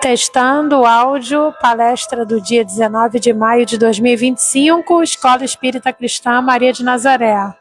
Testando o áudio, palestra do dia 19 de maio de 2025, Escola Espírita Cristã Maria de Nazaré.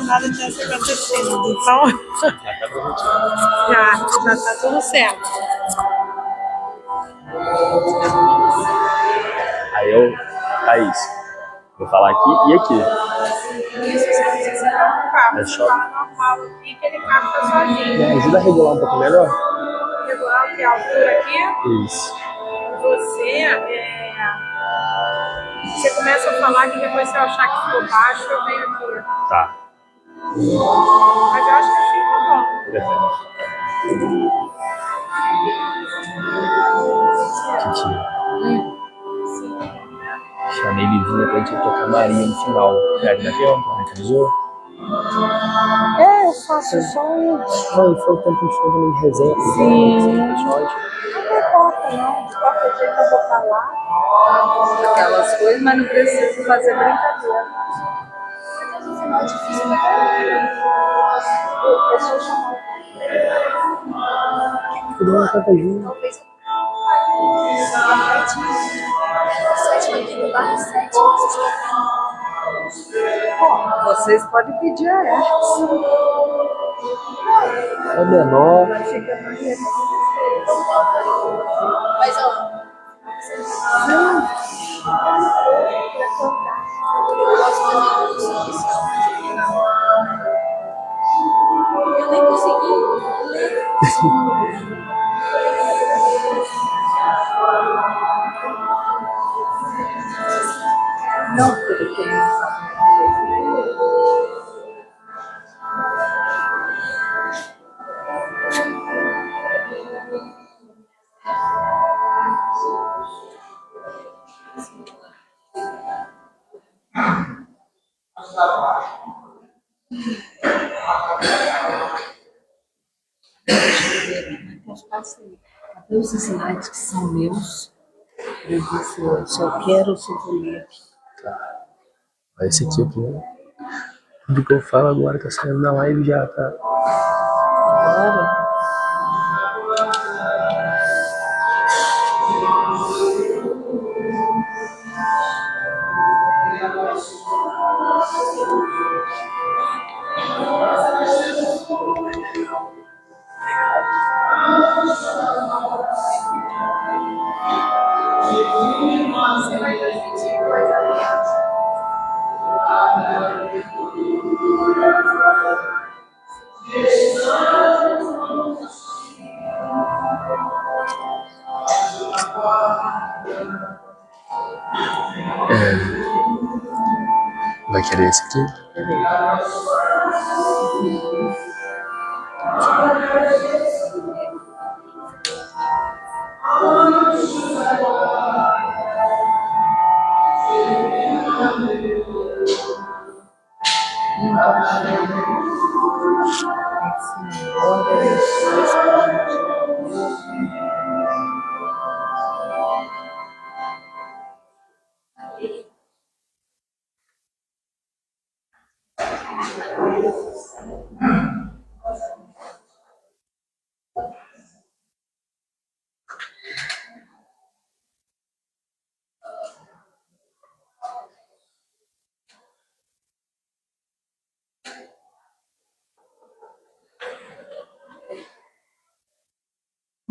Nada tivesse acontecido, então já tá tudo certo. Aí Thaís, vou falar aqui e aqui. Isso, você não precisa se preocupar. É só... Fala normal aqui que ele capta sozinho. Me ajuda a regular um pouco melhor? Regular o que? A altura aqui? Isso. Você começa a falar que depois se eu achar que ficou baixo, eu venho aqui. Tá. Mas eu acho que fica bom. Perfeito. Chamei Livinha pra gente tocar Maria no final. Já daqui organizou? Eu faço só um. Não, foi o tempo que a gente foi também de resenha. Sim. Não importa, não. De qualquer jeito eu vou falar aquelas coisas, mas não preciso fazer brincadeira. Mas no final é difícil pra caramba. Deixa eu chamar. Todo mundo canta junto. Talvez o sétimo aqui no bairro 7. Vocês podem pedir a Hertz. É menor. Vai ficar mais legal. Mas, ó. Eu gosto também disso. Eu nem consegui ler. Não, tudo bem. Até os slides que são meus, eu disse, eu só quero se eu ler. Esse aqui é o primeiro. Tudo que eu falo agora tá saindo na live já, tá? Agora, Você vai transmitir coisa ali. Vai querer esse aqui?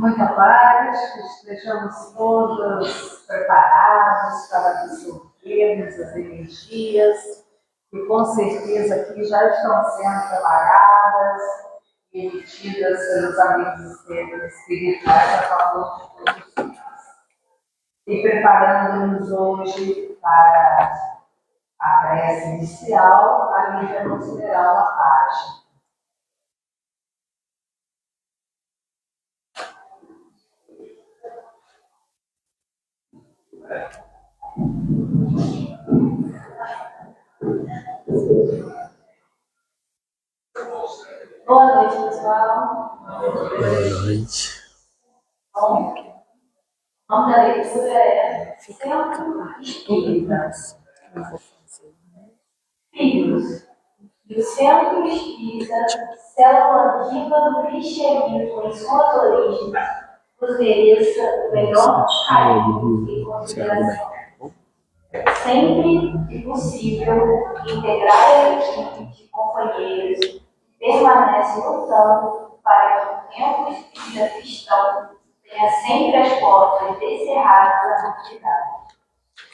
muita paz, estejamos todos preparados para absorvermos as energias que com certeza aqui já estão sendo trabalhadas e emitidas pelos amigos espirituais a favor de todos nós. E preparando-nos hoje para a prece inicial, a Lívia considerar uma página. Boa noite, pessoal. Boa noite. Bom, o nome da leitura é Filhos. E o Centro Espírita, célula viva do cristianismo em suas origens, nos mereça o melhor carinho e consideração. Sempre que possível, integrar a equipe de companheiros que permanecem lutando para que o tempo espírita cristão tenha sempre as portas descerradas à atividade.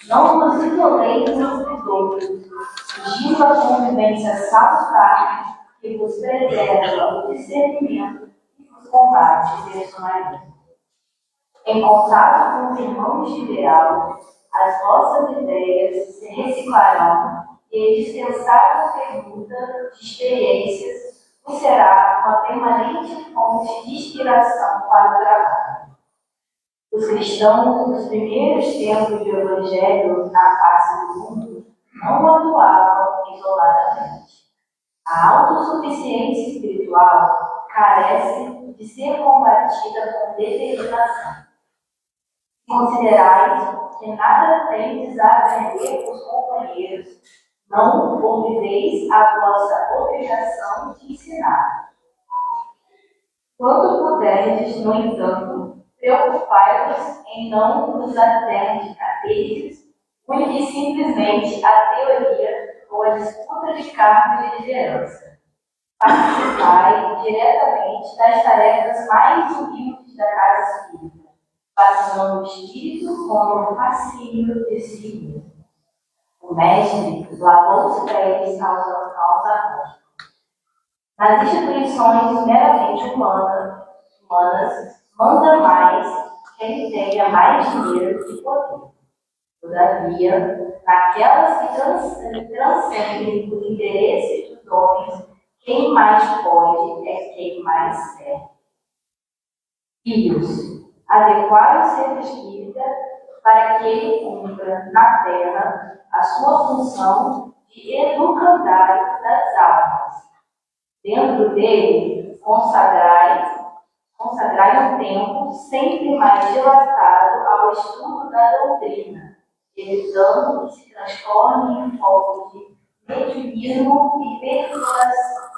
Não nos isoleis uns dos outros, fugindo a convivência salutar que vos preserva o discernimento e vos combate o personalismo. Em contato com os irmãos de ideal, as vossas ideias se reciclarão e a indispensável pergunta de experiências vos será uma permanente fonte de inspiração para o trabalho. Os cristãos dos primeiros tempos do Evangelho na face do mundo não atuavam isoladamente. A autossuficiência espiritual carece de ser combatida com determinação. Considerais que nada tendes a aprender com os companheiros, não ouvideis a vossa obrigação de ensinar. tendes, no entanto, preocupai-vos em não nos aterdes única e simplesmente a teoria ou a disputa de cargo e liderança. Participai diretamente das tarefas mais humildes da casa espírita, vacinando o espírito contra o fascínio de si mesmo. O mestre lavou os pés aos apóstolos. Nas instituições meramente humanas, manda mais quem tenha mais dinheiro e poder. Todavia, naquelas que transcendem os interesses dos homens, quem mais pode é quem mais serve. Filhos, adequai o ser espírita para que ele cumpra na terra a sua função de educandário das almas. Dentro dele, consagrai um tempo sempre mais dilatado ao estudo da doutrina, evitando que se transforme em foco de mediunismo e perfuração.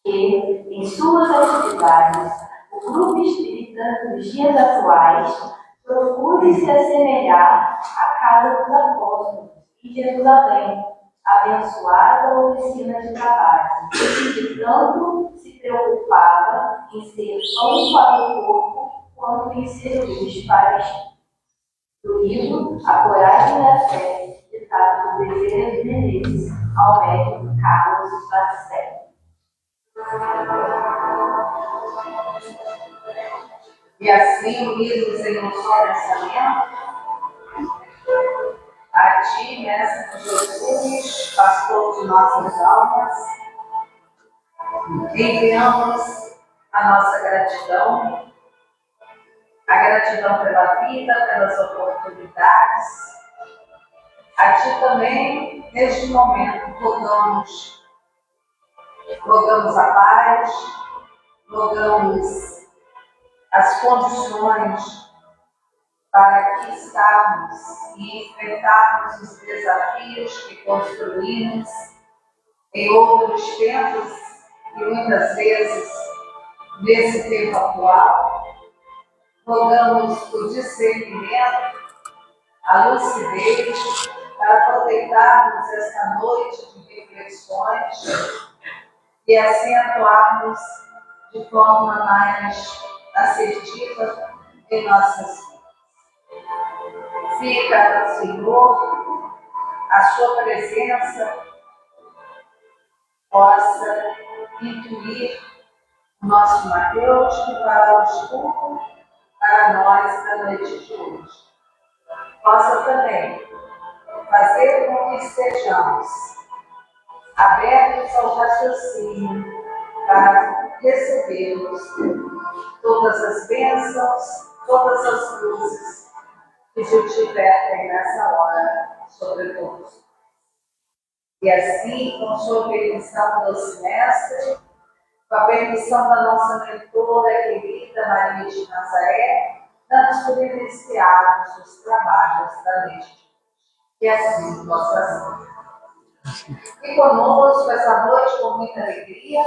Que, em suas atividades, o grupo espírita dos dias atuais procure se assemelhar à casa dos apóstolos em Jerusalém, abençoada oficina de trabalho, que tanto se preocupava em ser pão para o corpo quanto em ser luz para o espírito. Do livro A Coragem da Fé, ditado por Bezerra de Menezes, ao médico Carlos Lacerda. E assim, unidos em um só pensamento, a Ti, Mestre Jesus, pastor de nossas almas, enviamos a nossa gratidão, a gratidão pela vida, pelas oportunidades. A Ti também, neste momento, rogamos a paz, rogamos as condições para que estarmos e enfrentarmos os desafios que construímos em outros tempos e muitas vezes nesse tempo atual. Rogamos o discernimento, a lucidez, para aproveitarmos esta noite de reflexões e assim atuarmos de forma mais assertiva em nossas vidas. Fica, Senhor, a Sua presença possa intuir o nosso Mateus que fará o estudo para nós na noite de hoje. Possa também fazer com que estejamos abertos ao raciocínio para recebermos todas as bênçãos, todas as luzes que te divertem nessa hora sobre todos. E assim, com sua permissão, doce Mestre, com a permissão da nossa mentora querida Maria de Nazaré, vamos poder iniciarmos os trabalhos da noite de hoje. E assim, nossas E conosco essa noite, com muita alegria,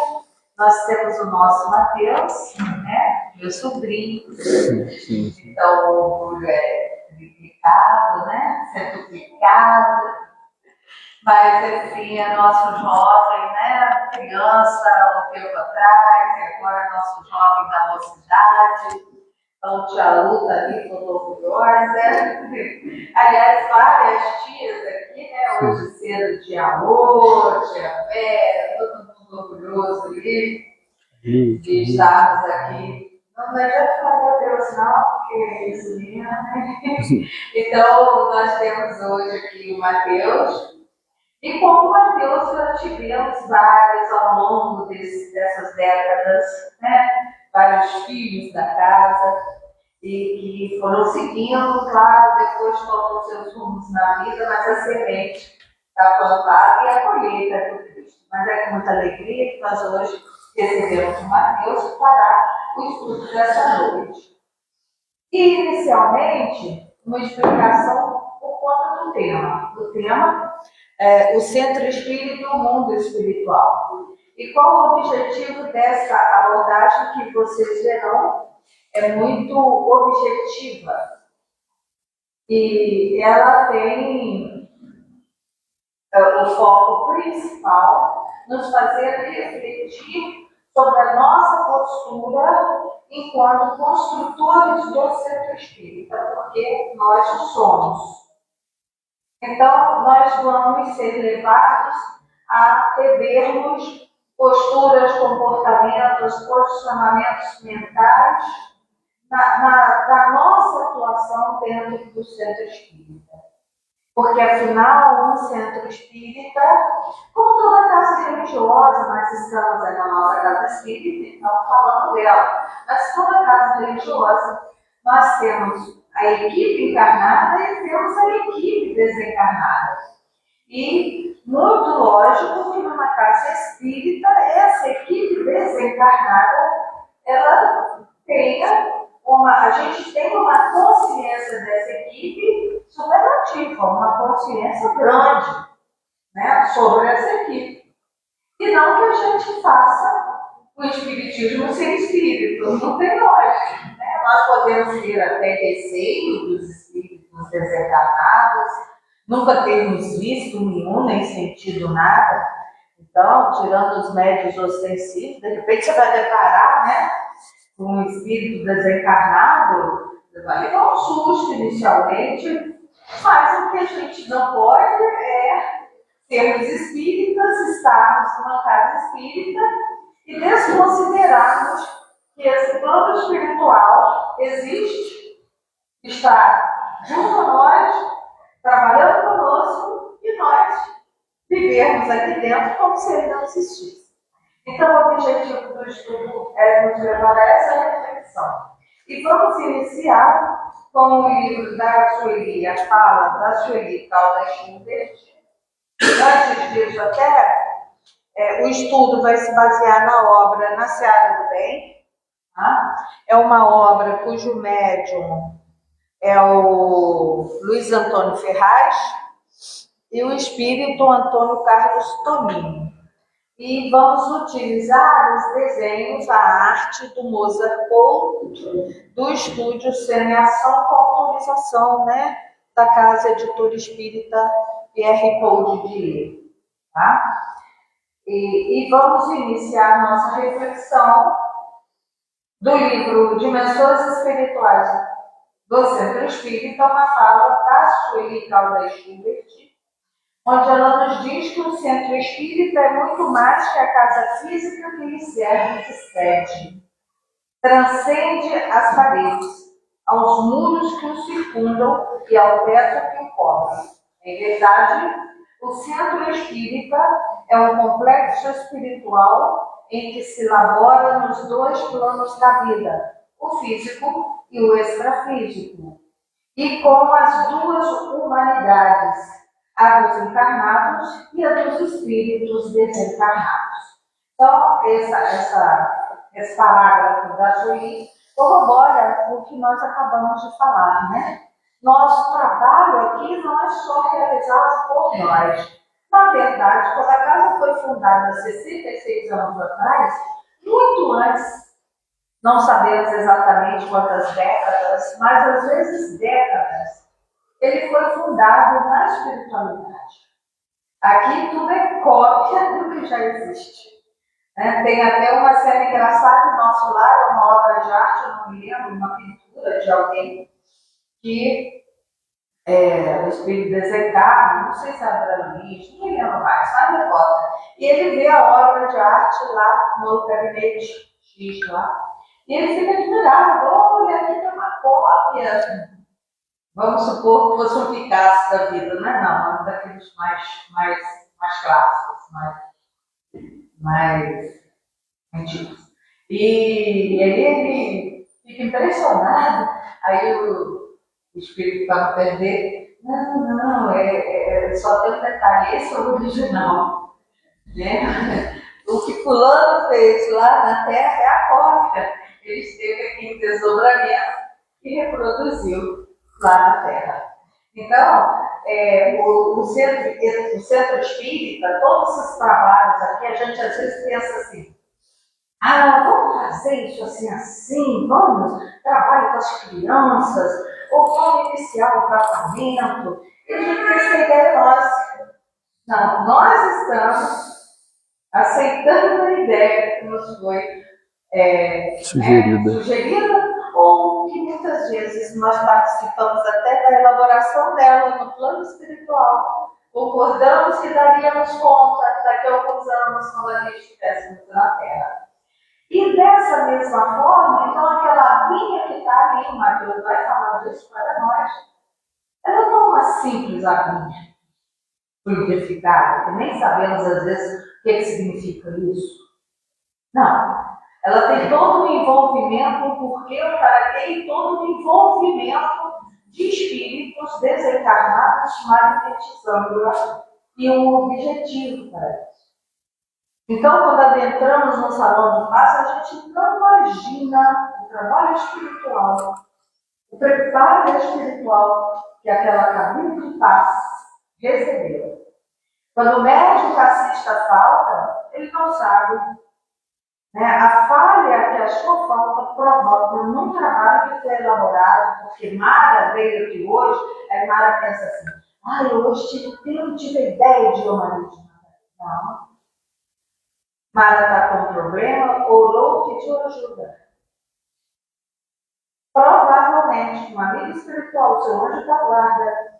nós temos o nosso Mateus, né? Meu sobrinho. Então, o orgulho é triplicado, né? Centuplicado. Mas, assim, é nosso jovem, né? Criança, um tempo atrás, e agora é nosso jovem da mocidade. Então, tia Lu tá ali, toda orgulhosa. Aliás, várias tias aqui, né? Hoje cedo, tia Amor, tia Vera, todo mundo orgulhoso ali de estarmos aqui. Não vai já falar Deus, não, porque é isso mesmo, né? Então, nós temos hoje aqui o Mateus. E como Mateus, já tivemos vários ao longo dessas décadas, né? Vários filhos da casa, e que foram seguindo, claro, depois tomam seus rumos na vida, mas a semente está plantada e a colheita do Cristo. Mas é com muita alegria que nós hoje recebemos o Mateus para o estudo dessa noite. E, inicialmente, uma explicação por conta do tema. O tema é o Centro Espírita e o Mundo Espiritual. E qual o objetivo dessa abordagem que vocês verão? É muito objetiva. E ela tem o foco principal nos fazer refletir sobre a nossa postura enquanto construtores do centro espírita, porque nós o somos. Então, nós vamos ser levados a revermos posturas, comportamentos, posicionamentos mentais da nossa atuação dentro do centro espírita. Porque, afinal, um centro espírita, como toda casa religiosa, nós estamos aí na nossa casa espírita, então falando dela, mas toda casa religiosa, nós temos a equipe encarnada e temos a equipe desencarnada. E muito lógico que numa casa espírita, essa equipe desencarnada, ela tenha a gente tem uma consciência dessa equipe superativa, uma consciência grande, né, sobre essa equipe. E não que a gente faça o espiritismo sem espírito, não tem lógica. Né? Nós podemos ter até receio dos espíritos desencarnados, nunca termos visto nenhum, nem sentido nada. Então, tirando os médios ostensivos, de repente você vai deparar, né, com um espírito desencarnado, vai levar um susto inicialmente, mas o que a gente não pode é sermos espíritas, estarmos numa casa espírita e desconsiderarmos que esse plano espiritual existe, está junto a nós, trabalhando conosco e nós vivermos aqui dentro como se ele não existisse. Então, o objetivo do estudo é nos levar a essa reflexão. E vamos iniciar com o livro da Sueli, a fala da Sueli Caldas Schubert. Antes disso, o estudo vai se basear na obra Na Seara do Bem. Tá? É uma obra cujo médium é o Luiz Antônio Ferraz e o espírito Antônio Carlos Toninho. E vamos utilizar os desenhos, a arte do Mozart Couto, do estúdio Semeação com autorização, né, da Casa Editora Espírita Pierre Paul Didier. Tá? E vamos iniciar nossa reflexão do livro Dimensões Espirituais do Centro Espírita, uma fala da Sueli Caldas Schubert, onde ela nos diz que o centro espírita é muito mais que a casa física que lhe serve de sede. Transcende as paredes, aos muros que o circundam e ao teto que o cobre. Em verdade, o centro espírita é um complexo espiritual em que se labora nos dois planos da vida, o físico e o extrafísico, e com as duas humanidades, a dos encarnados e a dos espíritos desencarnados. Então, esse parágrafo da Sueli corrobora o que nós acabamos de falar, né? Nosso trabalho aqui não é só realizado por nós. Na verdade, quando a casa foi fundada há 66 anos atrás, muito antes, não sabemos exatamente quantas décadas, mas às vezes décadas, ele foi fundado na espiritualidade. Aqui tudo é cópia do que já existe. Né? Tem até uma cena engraçada no nosso lar, uma obra de arte, eu não me lembro, uma pintura de alguém que o espírito desencarna, não sei se é André Luiz, não me lembro mais, mas não importa. E ele vê a obra de arte lá no gabinete X lá, e ele fica admirado, olha, aqui tem uma cópia. Vamos supor que fosse um Picasso da vida, não é não, um daqueles mais clássicos, mais antigos. E aí ele fica impressionado, aí o espírito para perder, não, só tem um detalhe, esse é o original. Né? O que fulano fez lá na Terra é a cópia. Ele esteve aqui em desdobramento e reproduziu lá na Terra. Então, o centro espírita, todos esses trabalhos aqui, a gente às vezes pensa assim, vamos fazer isso assim, vamos, trabalho com as crianças, ou vamos iniciar o tratamento. E a gente pensa que a ideia é nossa. Não, nós estamos aceitando a ideia que nos foi sugerida, ou que muitas vezes nós participamos até da elaboração dela no plano espiritual. Concordamos que daríamos conta daqui a alguns anos, quando a gente estivéssemos na Terra. E dessa mesma forma, então aquela aguinha que está ali, o Mateus vai falar disso para nós, ela não é uma simples aguinha fluidificada, que nem sabemos às vezes o que significa isso. Não. Ela tem todo um envolvimento, o porquê, o para quê, e todo um envolvimento de espíritos desencarnados manifestando-a e um objetivo para isso. Então, quando adentramos no salão de paz, a gente não imagina o trabalho espiritual, o preparo espiritual que aquela cabine de paz recebeu. Quando o médium passista falta, ele não sabe. A falha que a sua falta provoca num trabalho que foi elaborado, porque Mara veio aqui hoje, aí Mara pensa assim, eu hoje tive a ideia de uma medicina. Não. Mara está com um problema, orou, pediu ajuda. Provavelmente, um amigo espiritual, seu anjo da guarda,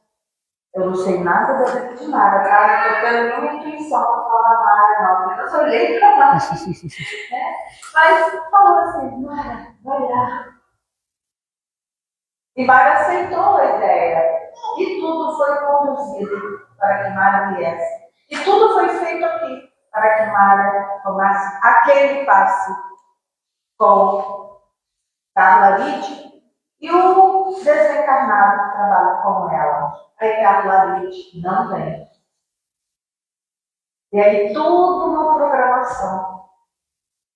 eu não sei nada da vida de Mara, tá? Não estou tendo nenhuma intuição para falar Mara, não, porque eu só olhei para Mara. Mas falou assim, Mara, vai lá. E Mara aceitou a ideia. E tudo foi conduzido para que Mara viesse. E tudo foi feito aqui, para que Mara tomasse aquele passe com Carla Litt e o desencarnado que trabalha com ela. Aí Carla Litt não vem. E aí tudo uma programação.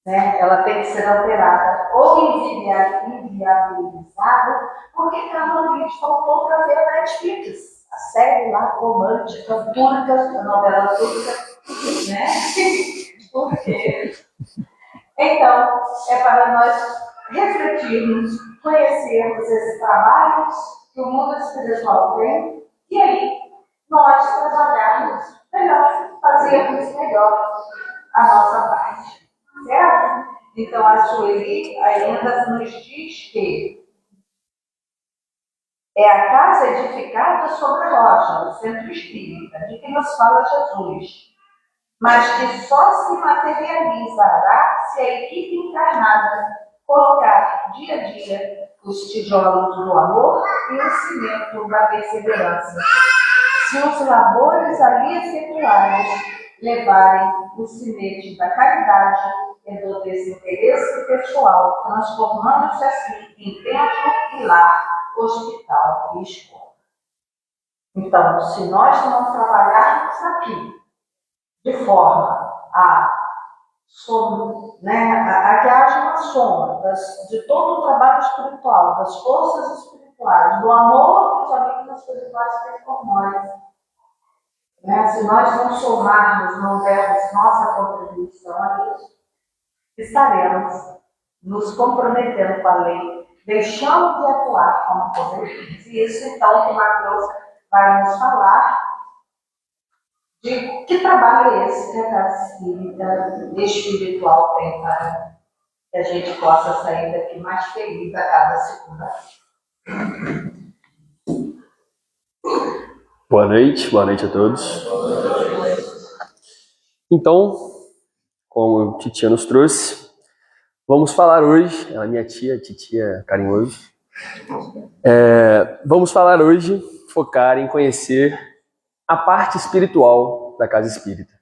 Ela tem que ser alterada ou inviabilizada, porque Carla Litt faltou para ver a Netflix, a série lá romântica, turca, a novela turca, Porque... Então, é para nós refletirmos, conhecermos esses trabalhos que o mundo espiritual tem, e aí nós trabalharmos melhor, fazermos melhor a nossa parte. Certo? Então, a Sueli ainda nos diz que é a casa edificada sobre a rocha, o centro espírita, de que nos fala Jesus, mas que só se materializará se a equipe encarnada colocar dia a dia os tijolos do amor e o cimento da perseverança. Se os labores ali efetuados levarem o sinete da caridade e do desinteresse pessoal, transformando-se assim em templo e lar, hospital e escola. Então, se nós não trabalharmos aqui de forma a que haja uma soma de todo o trabalho espiritual, das forças espirituais, do amor que os amigos espirituais têm por nós. Se nós não somarmos, não dermos nossa contribuição a isso, estaremos nos comprometendo com a lei, deixando de atuar como poderes. E isso, então, que Mateus vai nos falar de que trabalho é esse que a casa espiritual tem para que a gente possa sair daqui mais feliz a cada segunda. Boa noite a todos. Então, como a titia nos trouxe, vamos falar hoje, a minha titia carinhoso, vamos falar hoje, focar em conhecer a parte espiritual da casa espírita.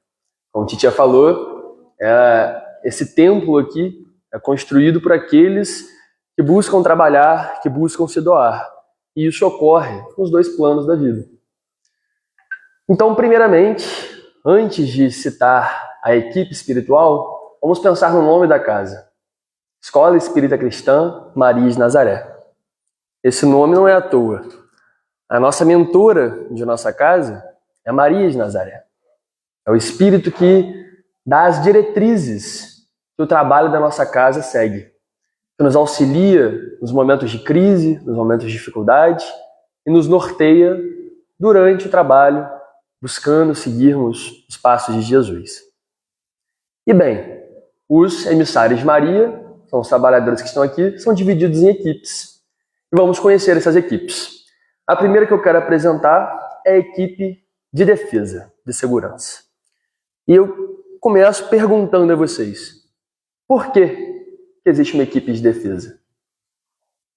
Como a titia falou, esse templo aqui é construído por aqueles que buscam trabalhar, que buscam se doar. E isso ocorre nos dois planos da vida. Então, primeiramente, antes de citar a equipe espiritual, vamos pensar no nome da casa. Escola Espírita Cristã Maria de Nazaré. Esse nome não é à toa. A nossa mentora de nossa casa é Maria de Nazaré. É o Espírito que dá as diretrizes que o trabalho da nossa casa segue, que nos auxilia nos momentos de crise, nos momentos de dificuldade e nos norteia durante o trabalho, buscando seguirmos os passos de Jesus. E bem, os emissários de Maria, são os trabalhadores que estão aqui, são divididos em equipes. E vamos conhecer essas equipes. A primeira que eu quero apresentar é a equipe de defesa, de segurança. E eu começo perguntando a vocês, por que existe uma equipe de defesa?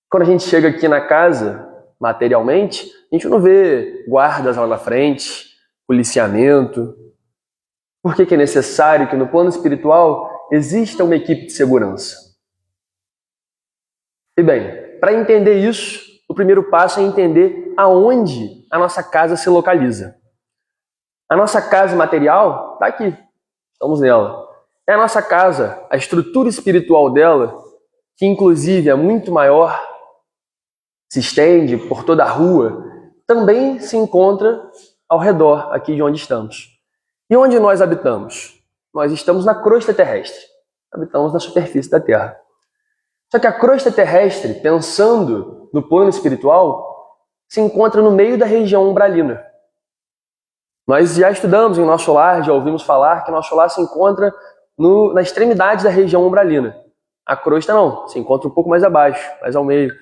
Quando a gente chega aqui na casa, materialmente, a gente não vê guardas lá na frente, policiamento. Por que é necessário que no plano espiritual exista uma equipe de segurança? E bem, para entender isso, o primeiro passo é entender aonde a nossa casa se localiza. A nossa casa material está aqui, estamos nela. É a nossa casa, a estrutura espiritual dela, que inclusive é muito maior, se estende por toda a rua, também se encontra ao redor aqui de onde estamos. E onde nós habitamos? Nós estamos na crosta terrestre, habitamos na superfície da Terra. Só que a crosta terrestre, pensando no plano espiritual, se encontra no meio da região umbralina. Nós já estudamos em nosso lar, já ouvimos falar que nosso lar se encontra na extremidade da região umbralina. A crosta não, se encontra um pouco mais abaixo, mais ao meio.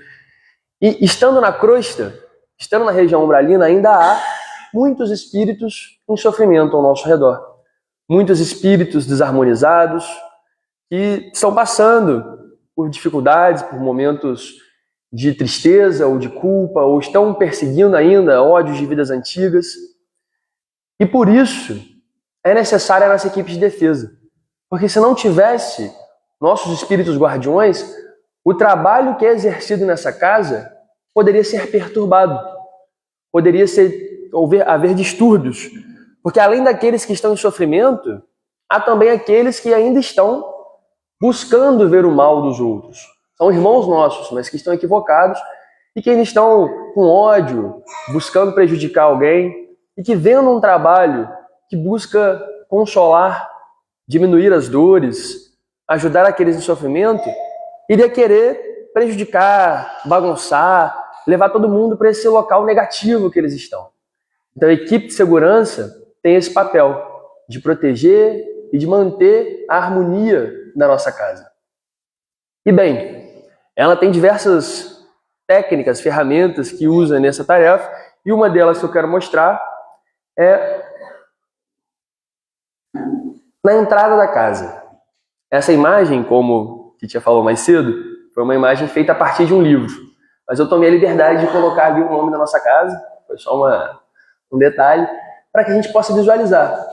E estando na crosta, estando na região umbralina, ainda há muitos espíritos em sofrimento ao nosso redor. Muitos espíritos desarmonizados que estão passando por dificuldades, por momentos de tristeza ou de culpa, ou estão perseguindo ainda ódios de vidas antigas. E por isso é necessária a nossa equipe de defesa. Porque se não tivesse nossos espíritos guardiões, o trabalho que é exercido nessa casa poderia ser perturbado. Poderia haver distúrbios. Porque além daqueles que estão em sofrimento, há também aqueles que ainda estão buscando ver o mal dos outros. São irmãos nossos, mas que estão equivocados e que ainda estão com ódio, buscando prejudicar alguém e que vendo um trabalho que busca consolar, diminuir as dores, ajudar aqueles em sofrimento, iria querer prejudicar, bagunçar, levar todo mundo para esse local negativo que eles estão. Então a equipe de segurança tem esse papel de proteger e de manter a harmonia da nossa casa. E bem, ela tem diversas técnicas, ferramentas que usa nessa tarefa, e uma delas que eu quero mostrar é na entrada da casa. Essa imagem, como a Titia falou mais cedo, foi uma imagem feita a partir de um livro. Mas eu tomei a liberdade de colocar ali o nome da nossa casa, foi só um detalhe, para que a gente possa visualizar.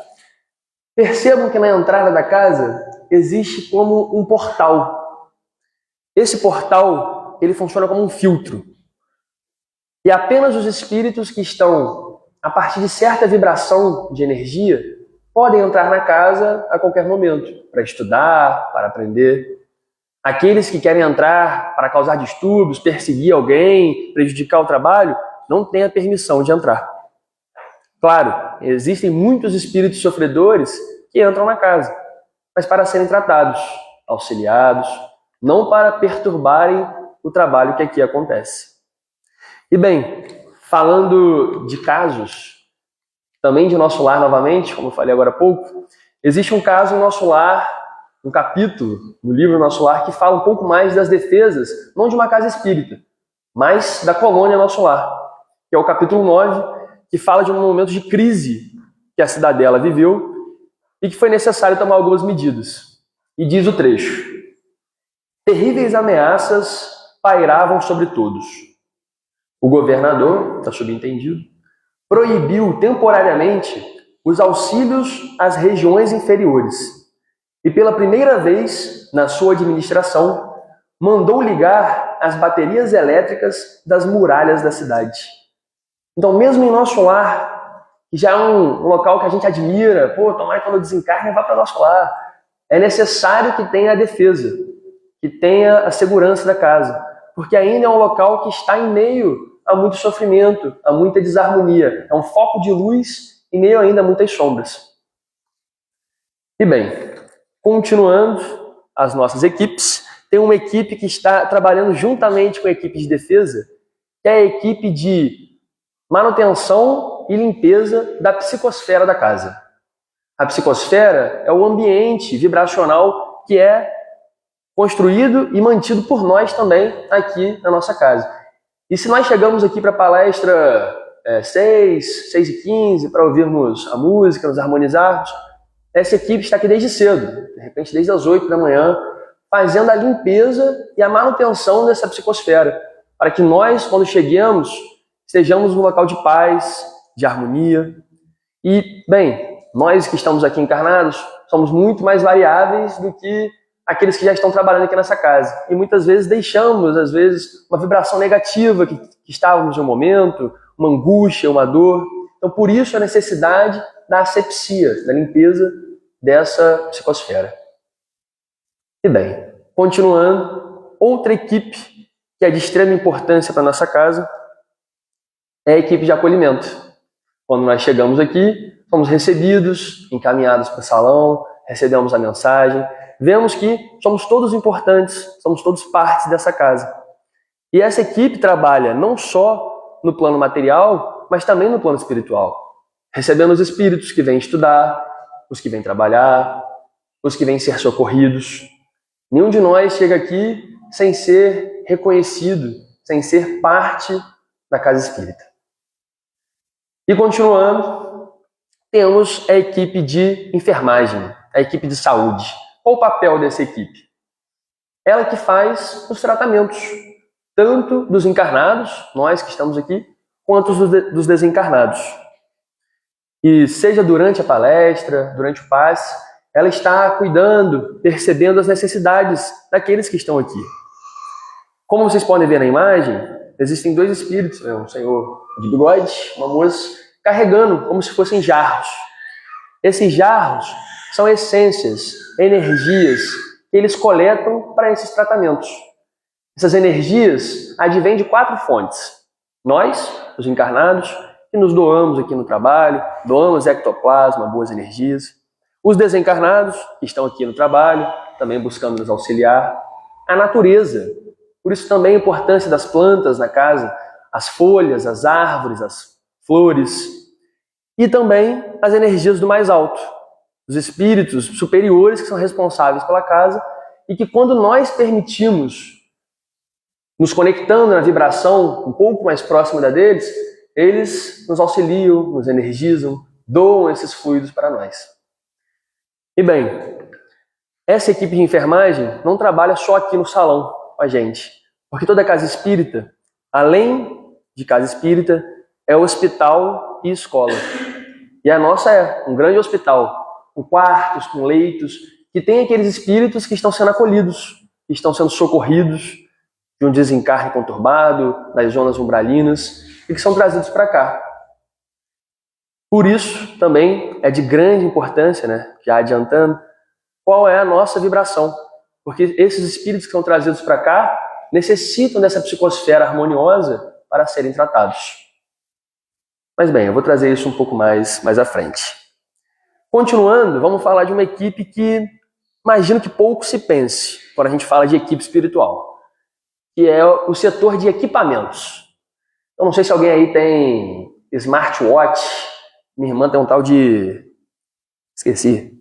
Percebam que na entrada da casa existe como um portal. Esse portal, ele funciona como um filtro. E apenas os espíritos que estão a partir de certa vibração de energia podem entrar na casa a qualquer momento, para estudar, para aprender. Aqueles que querem entrar para causar distúrbios, perseguir alguém, prejudicar o trabalho, não têm a permissão de entrar. Claro, existem muitos espíritos sofredores que entram na casa, mas para serem tratados, auxiliados, não para perturbarem o trabalho que aqui acontece. E bem, falando de casos, também de nosso lar novamente, como eu falei agora há pouco, existe um caso em nosso lar, um capítulo no livro Nosso Lar, que fala um pouco mais das defesas, não de uma casa espírita, mas da colônia Nosso Lar, que é o capítulo 9, que fala de um momento de crise que a cidadela viveu e que foi necessário tomar algumas medidas. E diz o trecho: terríveis ameaças pairavam sobre todos. O governador, está subentendido, proibiu temporariamente os auxílios às regiões inferiores e, pela primeira vez na sua administração, mandou ligar as baterias elétricas das muralhas da cidade. Então, mesmo em nosso lar, que já é um local que a gente admira, tomara que quando eu desencarne, vá para nosso lar, é necessário que tenha a defesa, que tenha a segurança da casa, porque ainda é um local que está em meio há muito sofrimento, há muita desarmonia. É um foco de luz em meio ainda a muitas sombras. E bem, continuando as nossas equipes, tem uma equipe que está trabalhando juntamente com a equipe de defesa, que é a equipe de manutenção e limpeza da psicosfera da casa. A psicosfera é o ambiente vibracional que é construído e mantido por nós também aqui na nossa casa. E se nós chegamos aqui para a palestra 6h15, para ouvirmos a música, nos harmonizarmos, essa equipe está aqui desde cedo, de repente desde as 8 da manhã, fazendo a limpeza e a manutenção dessa psicosfera, para que nós, quando cheguemos, estejamos num local de paz, de harmonia. E, bem, nós que estamos aqui encarnados, somos muito mais variáveis do que aqueles que já estão trabalhando aqui nessa casa. E muitas vezes deixamos, às vezes, uma vibração negativa que estávamos em um momento, uma angústia, uma dor. Então, por isso, a necessidade da asepsia, da limpeza dessa psicosfera. E bem, continuando, outra equipe que é de extrema importância para a nossa casa é a equipe de acolhimento. Quando nós chegamos aqui, somos recebidos, encaminhados para o salão, recebemos a mensagem, vemos que somos todos importantes, somos todos partes dessa casa. E essa equipe trabalha não só no plano material, mas também no plano espiritual. Recebendo os espíritos que vêm estudar, os que vêm trabalhar, os que vêm ser socorridos. Nenhum de nós chega aqui sem ser reconhecido, sem ser parte da casa espírita. E continuando, temos a equipe de enfermagem, a equipe de saúde. Qual o papel dessa equipe? Ela que faz os tratamentos, tanto dos encarnados, nós que estamos aqui, quanto dos desencarnados. E seja durante a palestra, durante o passe, ela está cuidando, percebendo as necessidades daqueles que estão aqui. Como vocês podem ver na imagem, existem dois espíritos, um senhor de bigode, uma moça, carregando como se fossem jarros. Esses jarros são essências, energias que eles coletam para esses tratamentos. Essas energias advêm de 4 fontes. Nós, os encarnados, que nos doamos aqui no trabalho, doamos ectoplasma, boas energias. Os desencarnados, que estão aqui no trabalho, também buscando nos auxiliar. A natureza, por isso também a importância das plantas na casa, as folhas, as árvores, as flores. E também as energias do mais alto, os espíritos superiores que são responsáveis pela casa e que quando nós permitimos, nos conectando na vibração um pouco mais próxima da deles, eles nos auxiliam, nos energizam, doam esses fluidos para nós. E bem, essa equipe de enfermagem não trabalha só aqui no salão com a gente, porque toda casa espírita, além de casa espírita, é hospital e escola. E a nossa é um grande hospital, com quartos, com leitos, que tem aqueles espíritos que estão sendo acolhidos, que estão sendo socorridos de um desencarne conturbado, das zonas umbralinas, e que são trazidos para cá. Por isso, também é de grande importância, já adiantando, qual é a nossa vibração. Porque esses espíritos que são trazidos para cá necessitam dessa psicosfera harmoniosa para serem tratados. Mas bem, eu vou trazer isso um pouco mais à frente. Continuando, vamos falar de uma equipe que imagino que pouco se pense quando a gente fala de equipe espiritual, que é o setor de equipamentos. Eu não sei se alguém aí tem smartwatch. Minha irmã tem um tal de... esqueci.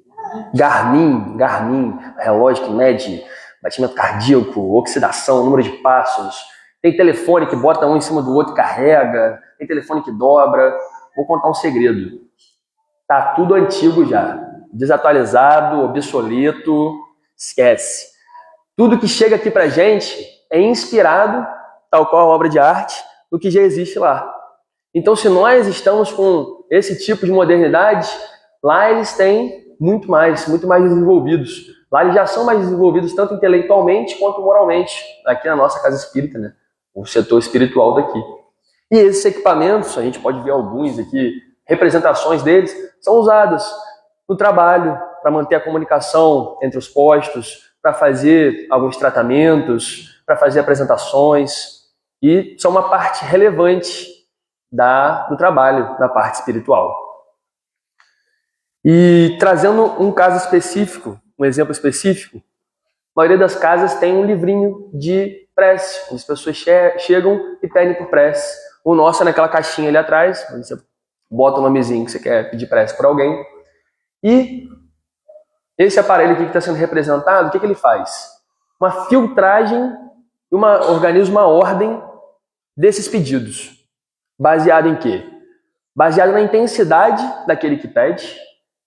Garmin, relógio que mede batimento cardíaco, oxidação, número de passos. Tem telefone que bota um em cima do outro e carrega. Tem telefone que dobra. Vou contar um segredo. Tá tudo antigo já. Desatualizado, obsoleto. Esquece. Tudo que chega aqui pra gente é inspirado, tal qual a obra de arte, do que já existe lá. Então, se nós estamos com esse tipo de modernidade, lá eles têm muito mais desenvolvidos. Lá eles já são mais desenvolvidos tanto intelectualmente quanto moralmente, aqui na nossa casa espírita, o setor espiritual daqui. E esses equipamentos, a gente pode ver alguns aqui, representações deles, são usadas no trabalho, para manter a comunicação entre os postos, para fazer alguns tratamentos, para fazer apresentações. e são uma parte relevante do trabalho, da parte espiritual. E trazendo um caso específico, um exemplo específico, a maioria das casas tem um livrinho de prece, onde as pessoas chegam e pedem por prece. O nosso é naquela caixinha ali atrás, onde você bota o nomezinho que você quer pedir prece para alguém. E esse aparelho aqui que está sendo representado, o que ele faz? Uma filtragem, organiza uma ordem desses pedidos. Baseado em quê? Baseado na intensidade daquele que pede.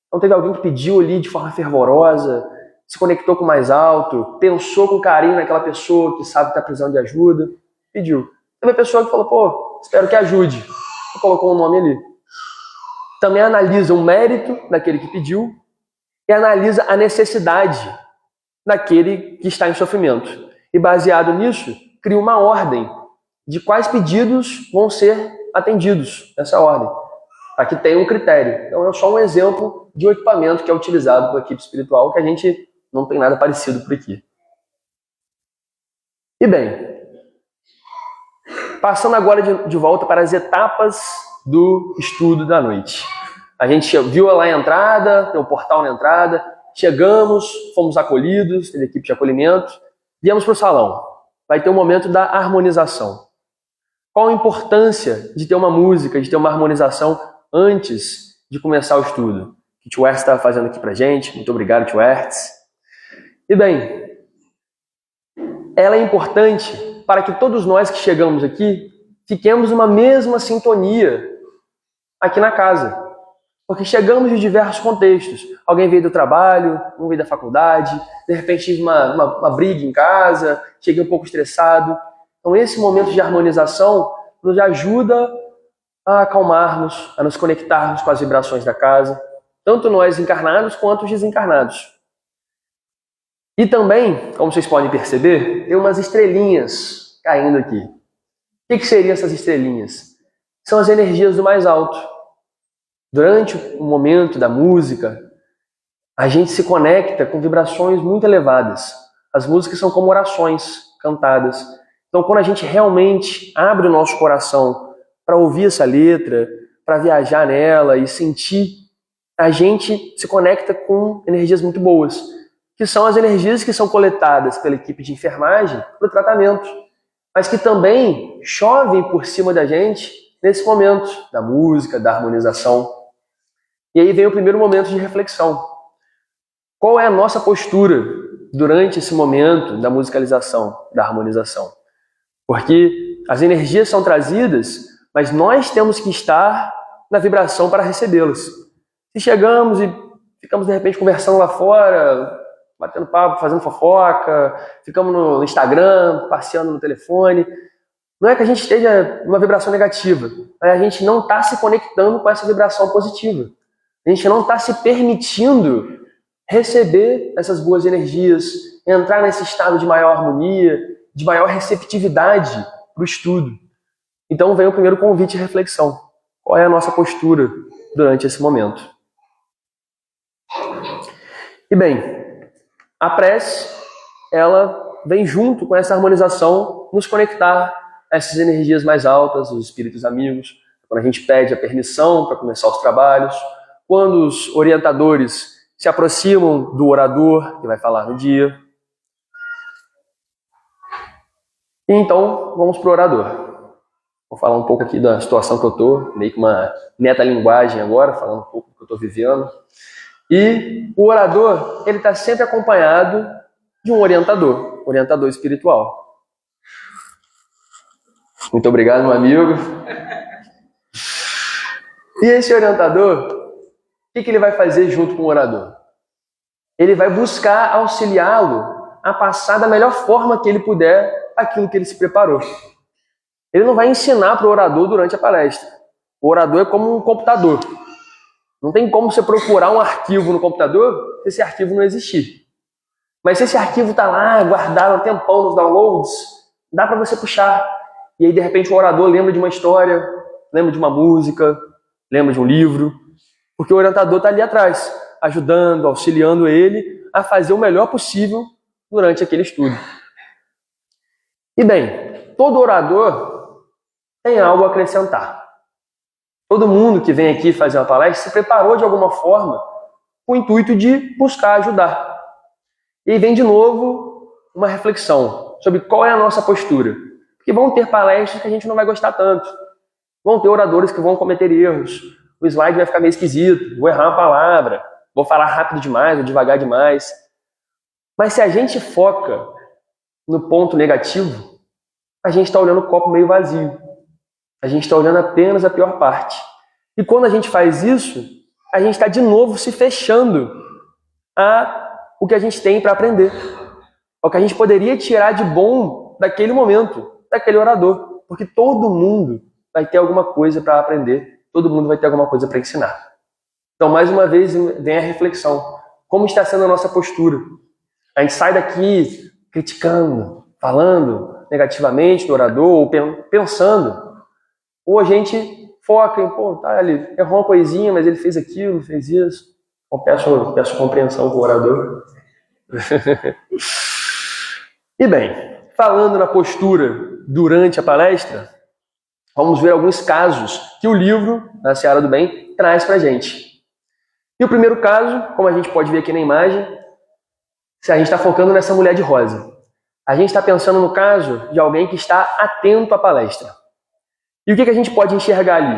Então teve alguém que pediu ali de forma fervorosa, se conectou com o mais alto, pensou com carinho naquela pessoa que sabe que está precisando de ajuda, pediu. Teve a pessoa que falou, pô, espero que ajude. E colocou o nome ali. Também analisa o mérito daquele que pediu e analisa a necessidade daquele que está em sofrimento. E baseado nisso, cria uma ordem de quais pedidos vão ser atendidos nessa ordem. Aqui tem um critério. Então é só um exemplo de um equipamento que é utilizado pela equipe espiritual, que a gente não tem nada parecido por aqui. E bem, passando agora de volta para as etapas do estudo da noite. A gente viu lá a entrada, tem um portal na entrada, chegamos, fomos acolhidos, teve equipe de acolhimento, viemos para o salão. Vai ter um momento da harmonização. Qual a importância de ter uma música, de ter uma harmonização antes de começar o estudo? Que o tio Hertz estava fazendo aqui pra gente. Muito obrigado, tio Hertz. E bem, ela é importante para que todos nós que chegamos aqui fiquemos numa mesma sintonia aqui na casa. Porque chegamos de diversos contextos. Alguém veio do trabalho, um veio da faculdade, de repente tive uma briga em casa, cheguei um pouco estressado. Então esse momento de harmonização nos ajuda a acalmarmos, a nos conectarmos com as vibrações da casa, tanto nós encarnados quanto os desencarnados. E também, como vocês podem perceber, tem umas estrelinhas caindo aqui. O que seriam essas estrelinhas? São as energias do mais alto. Durante o momento da música, a gente se conecta com vibrações muito elevadas. As músicas são como orações cantadas. Então, quando a gente realmente abre o nosso coração para ouvir essa letra, para viajar nela e sentir, a gente se conecta com energias muito boas, que são as energias que são coletadas pela equipe de enfermagem no tratamento, mas que também chovem por cima da gente nesse momento da música, da harmonização. E aí vem o primeiro momento de reflexão. Qual é a nossa postura durante esse momento da musicalização, da harmonização? Porque as energias são trazidas, mas nós temos que estar na vibração para recebê-las. Se chegamos e ficamos de repente conversando lá fora, batendo papo, fazendo fofoca, ficamos no Instagram, passeando no telefone, não é que a gente esteja numa vibração negativa, mas a gente não está se conectando com essa vibração positiva. A gente não está se permitindo receber essas boas energias, entrar nesse estado de maior harmonia, de maior receptividade para o estudo. Então vem o primeiro convite de reflexão. Qual é a nossa postura durante esse momento? E bem, a prece, ela vem junto com essa harmonização, nos conectar a essas energias mais altas, os espíritos amigos, quando a gente pede a permissão para começar os trabalhos, quando os orientadores se aproximam do orador, que vai falar no dia. E então, vamos para o orador. Vou falar um pouco aqui da situação que eu estou, meio que uma metalinguagem agora, falando um pouco do que eu estou vivendo. E o orador, ele está sempre acompanhado de um orientador espiritual. Muito obrigado, meu amigo. E esse orientador, o que ele vai fazer junto com o orador? Ele vai buscar auxiliá-lo a passar da melhor forma que ele puder aquilo que ele se preparou. Ele não vai ensinar para o orador durante a palestra. O orador é como um computador. Não tem como você procurar um arquivo no computador se esse arquivo não existir. Mas se esse arquivo está lá, guardado um tempão nos downloads, dá para você puxar. E aí, de repente, o orador lembra de uma história, lembra de uma música, lembra de um livro. Porque o orientador está ali atrás, ajudando, auxiliando ele a fazer o melhor possível durante aquele estudo. E bem, todo orador tem algo a acrescentar. Todo mundo que vem aqui fazer uma palestra se preparou de alguma forma com o intuito de buscar ajudar. E aí vem de novo uma reflexão sobre qual é a nossa postura. Porque vão ter palestras que a gente não vai gostar tanto. Vão ter oradores que vão cometer erros. O slide vai ficar meio esquisito, vou errar uma palavra, vou falar rápido demais ou devagar demais. Mas se a gente foca no ponto negativo, a gente está olhando o copo meio vazio. A gente está olhando apenas a pior parte. E quando a gente faz isso, a gente está de novo se fechando a o que a gente tem para aprender. O que a gente poderia tirar de bom daquele momento, daquele orador. Porque todo mundo vai ter alguma coisa para aprender. Todo mundo vai ter alguma coisa para ensinar. Então, mais uma vez, vem a reflexão. Como está sendo a nossa postura? A gente sai daqui criticando, falando negativamente do orador, ou pensando. Ou a gente foca em, tá, ele errou uma coisinha, mas ele fez aquilo, fez isso. Eu peço compreensão com o orador. E bem, falando na postura durante a palestra, vamos ver alguns casos que o livro, Na Seara do Bem, traz pra gente. E o primeiro caso, como a gente pode ver aqui na imagem, se a gente está focando nessa mulher de rosa. A gente está pensando no caso de alguém que está atento à palestra. E o que a gente pode enxergar ali?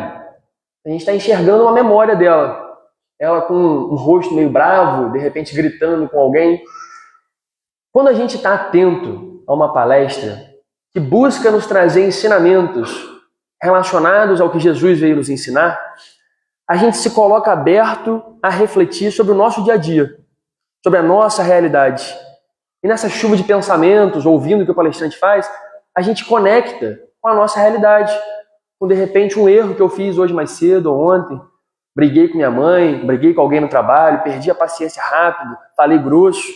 A gente está enxergando uma memória dela. Ela com um rosto meio bravo, de repente gritando com alguém. Quando a gente está atento a uma palestra que busca nos trazer ensinamentos relacionados ao que Jesus veio nos ensinar, a gente se coloca aberto a refletir sobre o nosso dia a dia, sobre a nossa realidade. E nessa chuva de pensamentos, ouvindo o que o palestrante faz, a gente conecta com a nossa realidade. Com, de repente, um erro que eu fiz hoje mais cedo ou ontem, briguei com minha mãe, briguei com alguém no trabalho, perdi a paciência rápido, falei grosso.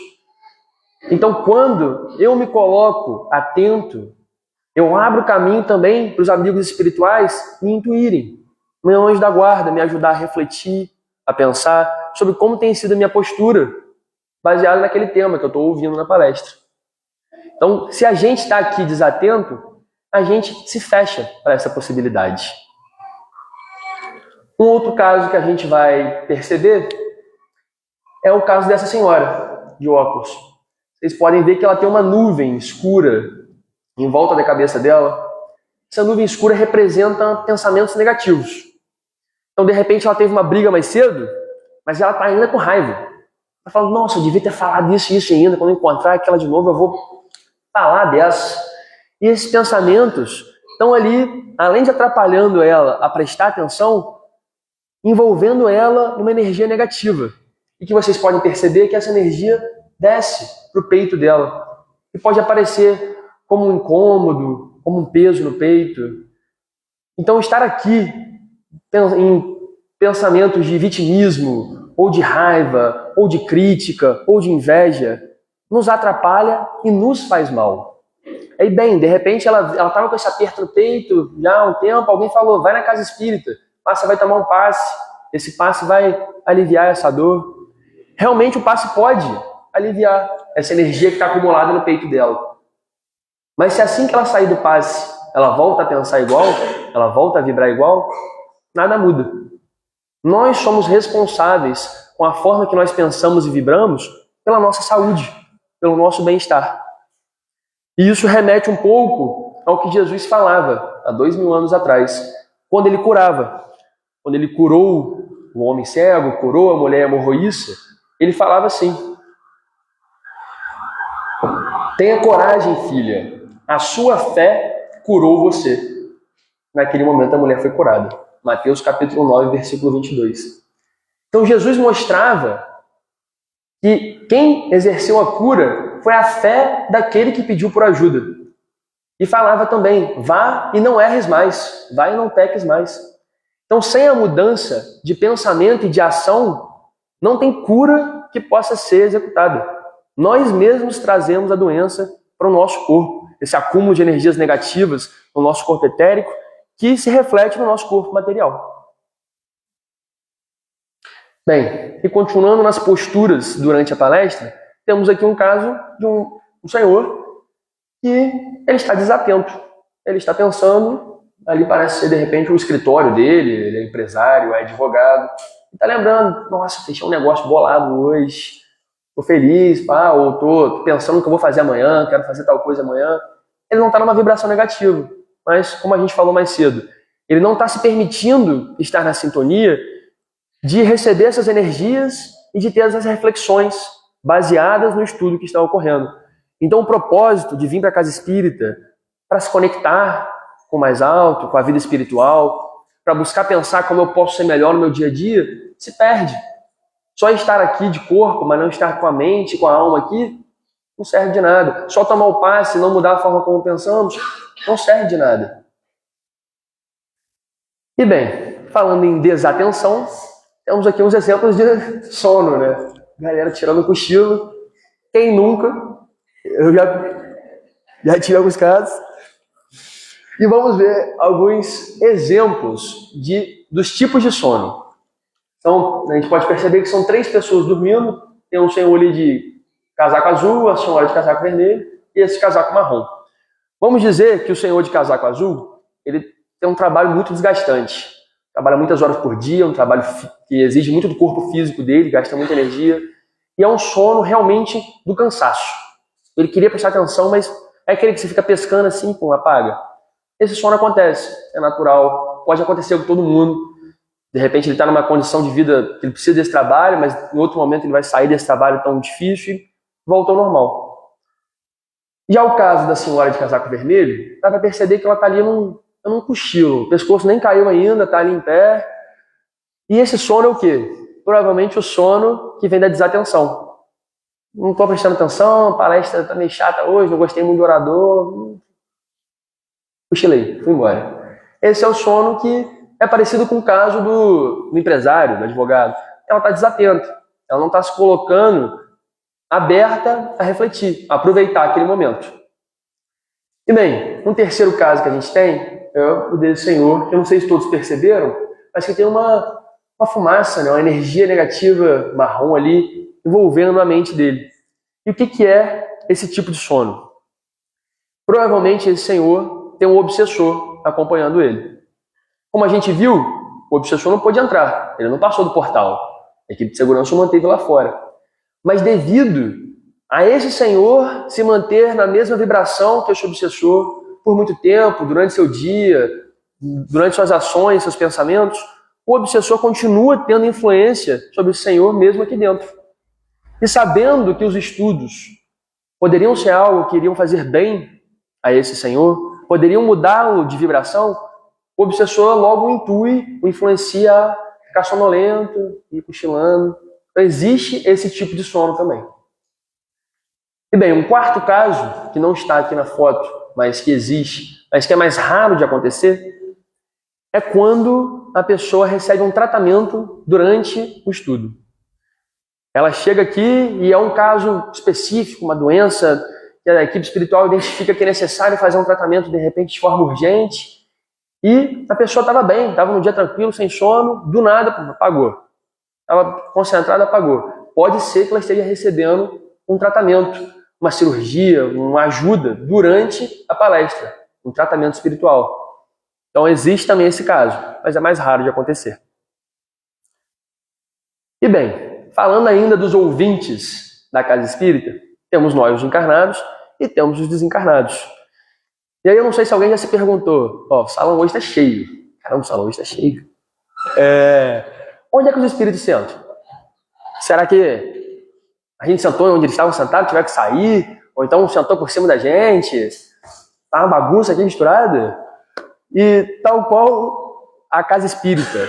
Então, quando eu me coloco atento, eu abro o caminho também para os amigos espirituais me intuírem, meu anjo da guarda, me ajudar a refletir, a pensar sobre como tem sido a minha postura, baseado naquele tema que eu estou ouvindo na palestra. Então, se a gente está aqui desatento, a gente se fecha para essa possibilidade. Um outro caso que a gente vai perceber é o caso dessa senhora de óculos. Vocês podem ver que ela tem uma nuvem escura em volta da cabeça dela. Essa nuvem escura representa pensamentos negativos. Então, de repente, ela teve uma briga mais cedo, mas ela está ainda com raiva. Ela fala, nossa, eu devia ter falado isso e isso ainda. Quando eu encontrar aquela de novo, eu vou falar dessa. E esses pensamentos estão ali, além de atrapalhando ela a prestar atenção, envolvendo ela numa energia negativa. E que vocês podem perceber que essa energia desce para o peito dela. E pode aparecer como um incômodo, como um peso no peito. Então, estar aqui em pensamentos de vitimismo, ou de raiva, ou de crítica, ou de inveja, nos atrapalha e nos faz mal. Aí, bem, de repente, ela estava com esse aperto no peito já há um tempo, alguém falou, vai na casa espírita, você vai tomar um passe, esse passe vai aliviar essa dor. Realmente, o passe pode aliviar essa energia que está acumulada no peito dela. Mas se assim que ela sair do passe, ela volta a pensar igual, ela volta a vibrar igual, nada muda. Nós somos responsáveis com a forma que nós pensamos e vibramos pela nossa saúde, pelo nosso bem-estar. E isso remete um pouco ao que Jesus falava há 2000 anos atrás, quando ele curava. Quando ele curou o homem cego, curou a mulher hemorroíça, ele falava assim, tenha coragem, filha, a sua fé curou você. Naquele momento a mulher foi curada. Mateus capítulo 9, versículo 22. Então Jesus mostrava que quem exerceu a cura foi a fé daquele que pediu por ajuda. E falava também, vá e não erres mais, vá e não peques mais. Então, sem a mudança de pensamento e de ação, não tem cura que possa ser executada. Nós mesmos trazemos a doença para o nosso corpo, esse acúmulo de energias negativas no nosso corpo etérico, que se reflete no nosso corpo material. Bem, e continuando nas posturas durante a palestra, temos aqui um caso de um senhor que ele está desatento. ele está pensando, ali parece ser de repente o escritório dele, ele é empresário, é advogado, e está lembrando, nossa, fechei um negócio bolado hoje, tô feliz, pá, ou tô pensando no que eu vou fazer amanhã, quero fazer tal coisa amanhã. Ele não está numa vibração negativa, mas como a gente falou mais cedo, ele não está se permitindo estar na sintonia de receber essas energias e de ter essas reflexões baseadas no estudo que está ocorrendo. Então o propósito de vir para a casa espírita, para se conectar com o mais alto, com a vida espiritual, para buscar pensar como eu posso ser melhor no meu dia a dia, se perde. Só estar aqui de corpo, mas não estar com a mente, com a alma aqui, não serve de nada. Só tomar o passe e não mudar a forma como pensamos, não serve de nada. E bem, falando em desatenção, temos aqui uns exemplos de sono, né? Galera tirando o cochilo. Quem nunca? Eu já tive alguns casos. E vamos ver alguns exemplos dos tipos de sono. Então, a gente pode perceber que são 3 pessoas dormindo. Tem um senhor ali de casaco azul, a senhora de casaco vermelho e esse casaco marrom. Vamos dizer que o senhor de casaco azul, ele tem um trabalho muito desgastante. Trabalha muitas horas por dia, um trabalho que exige muito do corpo físico dele, gasta muita energia. E é um sono realmente do cansaço. Ele queria prestar atenção, mas é aquele que você fica pescando assim, pum, apaga. Esse sono acontece, é natural, pode acontecer com todo mundo. De repente ele está numa condição de vida que ele precisa desse trabalho, mas em outro momento ele vai sair desse trabalho tão difícil e volta ao normal. Já o caso da senhora de casaco vermelho, dá para perceber que ela está ali num cochilo, o pescoço nem caiu ainda, está ali em pé. E esse sono é o quê? Provavelmente o sono que vem da desatenção. Não estou prestando atenção, a palestra está meio chata hoje, não gostei muito do orador. Cochilei, fui embora. Esse é o sono que é parecido com o caso do empresário, do advogado. Ela está desatenta, ela não está se colocando aberta a refletir, a aproveitar aquele momento. E bem, um terceiro caso que a gente tem é o desse senhor, que eu não sei se todos perceberam, mas que tem uma fumaça, né, uma energia negativa marrom ali, envolvendo a mente dele. E o que é esse tipo de sono? Provavelmente esse senhor tem um obsessor acompanhando ele. Como a gente viu, o obsessor não pôde entrar, ele não passou do portal. A equipe de segurança o manteve lá fora. Mas devido a esse senhor se manter na mesma vibração que esse obsessor por muito tempo, durante seu dia, durante suas ações, seus pensamentos, o obsessor continua tendo influência sobre o senhor mesmo aqui dentro. E sabendo que os estudos poderiam ser algo que iriam fazer bem a esse senhor, poderiam mudá-lo de vibração, o obsessor logo o intui, o influencia a ficar sonolento e cochilando. Então existe esse tipo de sono também. E bem, um quarto caso, que não está aqui na foto, mas que existe, mas que é mais raro de acontecer, é quando a pessoa recebe um tratamento durante o estudo. Ela chega aqui e é um caso específico, uma doença que a equipe espiritual identifica que é necessário fazer um tratamento de repente de forma urgente, e a pessoa estava bem, estava num dia tranquilo, sem sono, do nada apagou. Estava concentrada, apagou. Pode ser que ela esteja recebendo um tratamento, uma cirurgia, uma ajuda durante a palestra, um tratamento espiritual. Então existe também esse caso, mas é mais raro de acontecer. E bem, falando ainda dos ouvintes da casa espírita, temos nós os encarnados e temos os desencarnados. E aí eu não sei se alguém já se perguntou, o salão hoje está cheio. Caramba, o salão hoje está cheio. Onde é que os espíritos sentam? Será que a gente sentou onde eles estavam sentados, tiver que sair? Ou então sentou por cima da gente? Tá uma bagunça aqui misturada? E tal qual a casa espírita,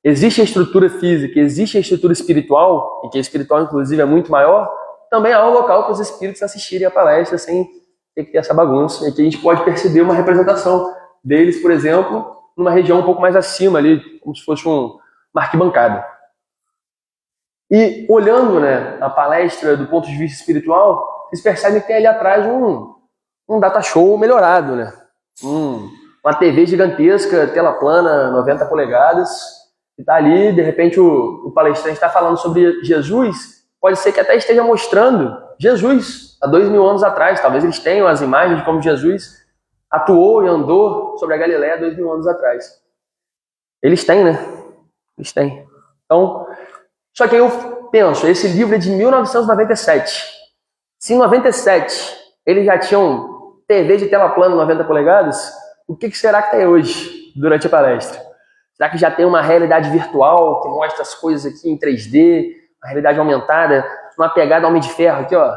existe a estrutura física, existe a estrutura espiritual, e que a espiritual inclusive é muito maior, também há um local para os espíritos assistirem a palestra sem ter que ter essa bagunça. E aqui a gente pode perceber uma representação deles, por exemplo, numa região um pouco mais acima ali, como se fosse uma arquibancada. E olhando, né, a palestra do ponto de vista espiritual, vocês percebem que tem ali atrás um data show melhorado, né? Uma TV gigantesca, tela plana, 90 polegadas, que está ali, de repente o palestrante está falando sobre Jesus, pode ser que até esteja mostrando Jesus há 2000 anos atrás. Talvez eles tenham as imagens de como Jesus atuou e andou sobre a Galileia 2000 anos atrás. Eles têm, né? Eles têm. Então, só que aí eu penso, esse livro é de 1997. Se em 97 eles já tinham TV de tela plana 90 polegadas, o que será que tem hoje, durante a palestra? Será que já tem uma realidade virtual que mostra as coisas aqui em 3D, uma realidade aumentada, uma pegada Homem de Ferro aqui, ó,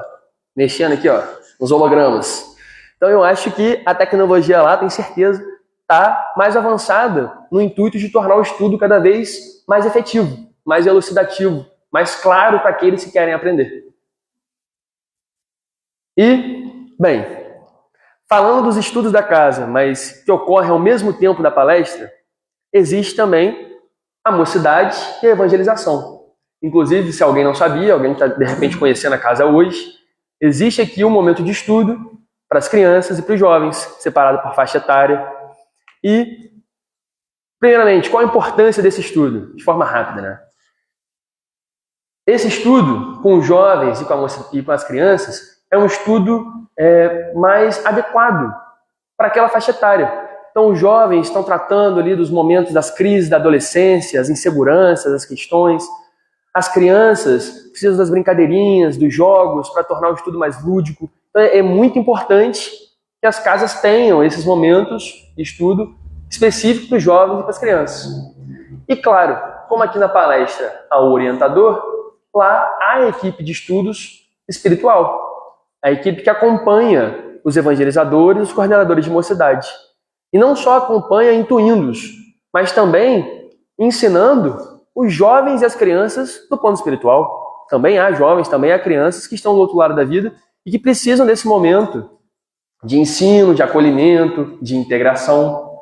mexendo aqui, ó, nos hologramas? Então eu acho que a tecnologia lá, tenho certeza, está mais avançada no intuito de tornar o estudo cada vez mais efetivo, mais elucidativo, mais claro para aqueles que querem aprender. E, bem, falando dos estudos da casa, mas que ocorrem ao mesmo tempo da palestra, existe também a mocidade e a evangelização. Inclusive, se alguém não sabia, alguém está de repente conhecendo a casa hoje, existe aqui um momento de estudo para as crianças e para os jovens, separado por faixa etária. E, primeiramente, qual a importância desse estudo? De forma rápida, né? Esse estudo com os jovens e com as crianças é um estudo mais adequado para aquela faixa etária. Então, os jovens estão tratando ali dos momentos das crises da adolescência, as inseguranças, as questões. As crianças precisam das brincadeirinhas, dos jogos, para tornar o estudo mais lúdico. Então, é muito importante que as casas tenham esses momentos de estudo específicos para os jovens e para as crianças. E, claro, como aqui na palestra há o orientador, lá há a equipe de estudos espiritual, a equipe que acompanha os evangelizadores e os coordenadores de mocidade. E não só acompanha intuindo-os, mas também ensinando os jovens e as crianças do plano espiritual. Também há jovens, também há crianças que estão do outro lado da vida e que precisam desse momento de ensino, de acolhimento, de integração.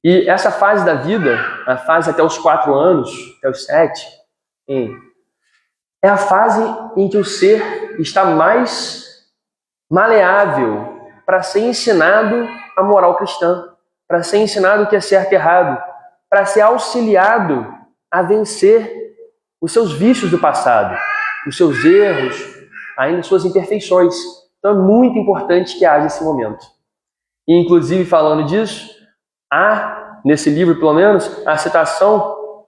E essa fase da vida, a fase até os 4 anos, até os 7, é a fase em que o ser está mais maleável para ser ensinado a moral cristã, para ser ensinado o que é certo e errado, para ser auxiliado a vencer os seus vícios do passado, os seus erros, ainda suas imperfeições. Então é muito importante que haja esse momento. E, inclusive, falando disso, há, nesse livro pelo menos, a citação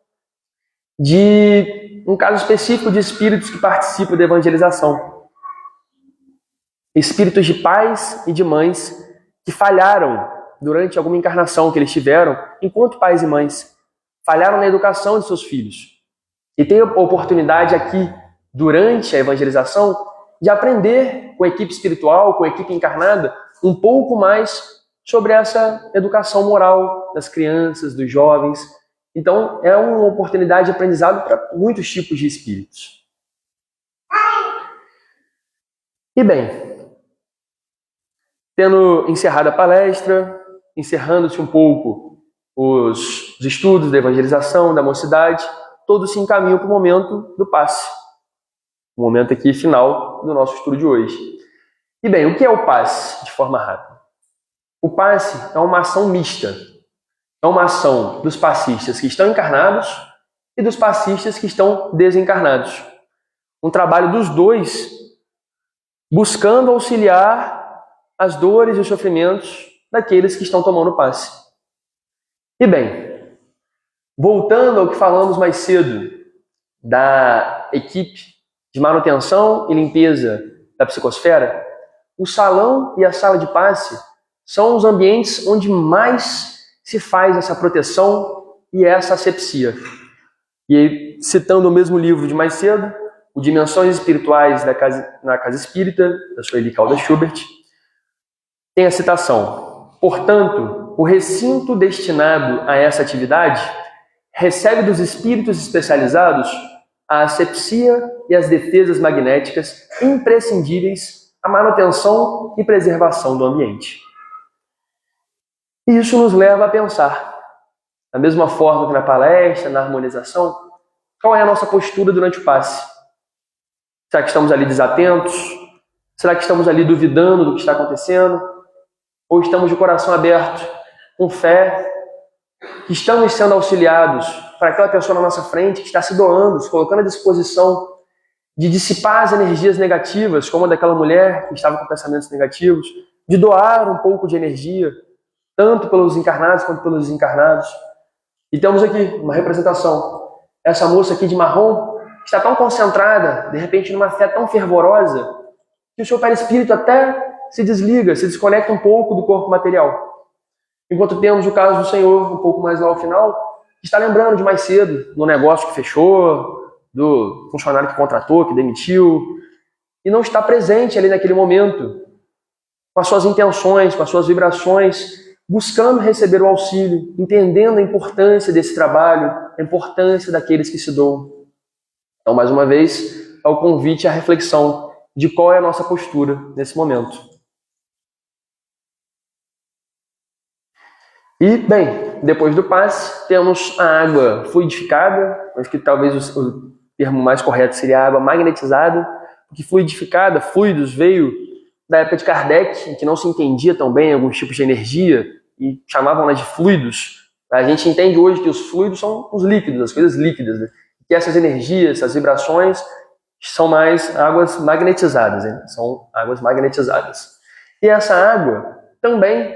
de um caso específico de espíritos que participam da evangelização. Espíritos de pais e de mães que falharam durante alguma encarnação que eles tiveram, enquanto pais e mães, falharam na educação de seus filhos. E tem a oportunidade aqui, durante a evangelização, de aprender com a equipe espiritual, com a equipe encarnada, um pouco mais sobre essa educação moral das crianças, dos jovens. Então, é uma oportunidade de aprendizado para muitos tipos de espíritos. E bem, tendo encerrado a palestra, encerrando-se um pouco os estudos da evangelização, da mocidade, todos se encaminham para o momento do passe. O momento aqui final do nosso estudo de hoje. E bem, o que é o passe, de forma rápida? O passe é uma ação mista. É uma ação dos passistas que estão encarnados e dos passistas que estão desencarnados. Um trabalho dos dois buscando auxiliar as dores e os sofrimentos daqueles que estão tomando passe. E bem, voltando ao que falamos mais cedo da equipe de manutenção e limpeza da psicosfera, o salão e a sala de passe são os ambientes onde mais se faz essa proteção e essa asepsia. E aí, citando o mesmo livro de mais cedo, o Dimensões Espirituais na Casa Espírita, da Sueli Caldas Schubert, tem a citação: portanto, o recinto destinado a essa atividade recebe dos espíritos especializados a asepsia e as defesas magnéticas imprescindíveis à manutenção e preservação do ambiente. E isso nos leva a pensar, da mesma forma que na palestra, na harmonização, qual é a nossa postura durante o passe? Será que estamos ali desatentos? Será que estamos ali duvidando do que está acontecendo? Ou estamos de coração aberto, com fé, que estamos sendo auxiliados para aquela pessoa na nossa frente que está se doando, se colocando à disposição de dissipar as energias negativas, como a daquela mulher que estava com pensamentos negativos, de doar um pouco de energia, tanto pelos encarnados quanto pelos desencarnados. E temos aqui uma representação. Essa moça aqui de marrom está tão concentrada, de repente numa fé tão fervorosa, que o seu perispírito até se desliga, se desconecta um pouco do corpo material. Enquanto temos o caso do Senhor, um pouco mais lá ao final, que está lembrando de mais cedo, do negócio que fechou, do funcionário que contratou, que demitiu, e não está presente ali naquele momento, com as suas intenções, com as suas vibrações, buscando receber o auxílio, entendendo a importância desse trabalho, a importância daqueles que se doam. Então, mais uma vez, é o convite à reflexão de qual é a nossa postura nesse momento. E, bem, depois do passe, temos a água fluidificada, acho que talvez o termo mais correto seria água magnetizada, porque fluidificada, fluidos, veio da época de Kardec, em que não se entendia tão bem alguns tipos de energia, e chamavam-na de fluidos. A gente entende hoje que os fluidos são os líquidos, as coisas líquidas, né? Que essas energias, essas vibrações, são mais águas magnetizadas, né? São águas magnetizadas. E essa água também,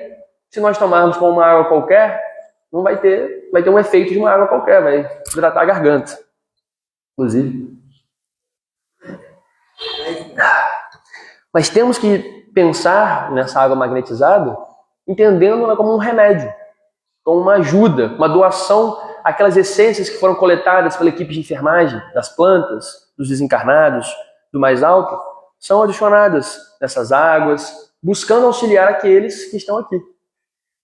se nós tomarmos como uma água qualquer, não vai ter um efeito de uma água qualquer, vai hidratar a garganta, inclusive. Mas temos que pensar nessa água magnetizada, entendendo-la como um remédio, como uma ajuda, uma doação àquelas essências que foram coletadas pela equipe de enfermagem, das plantas, dos desencarnados, do mais alto, são adicionadas nessas águas, buscando auxiliar aqueles que estão aqui.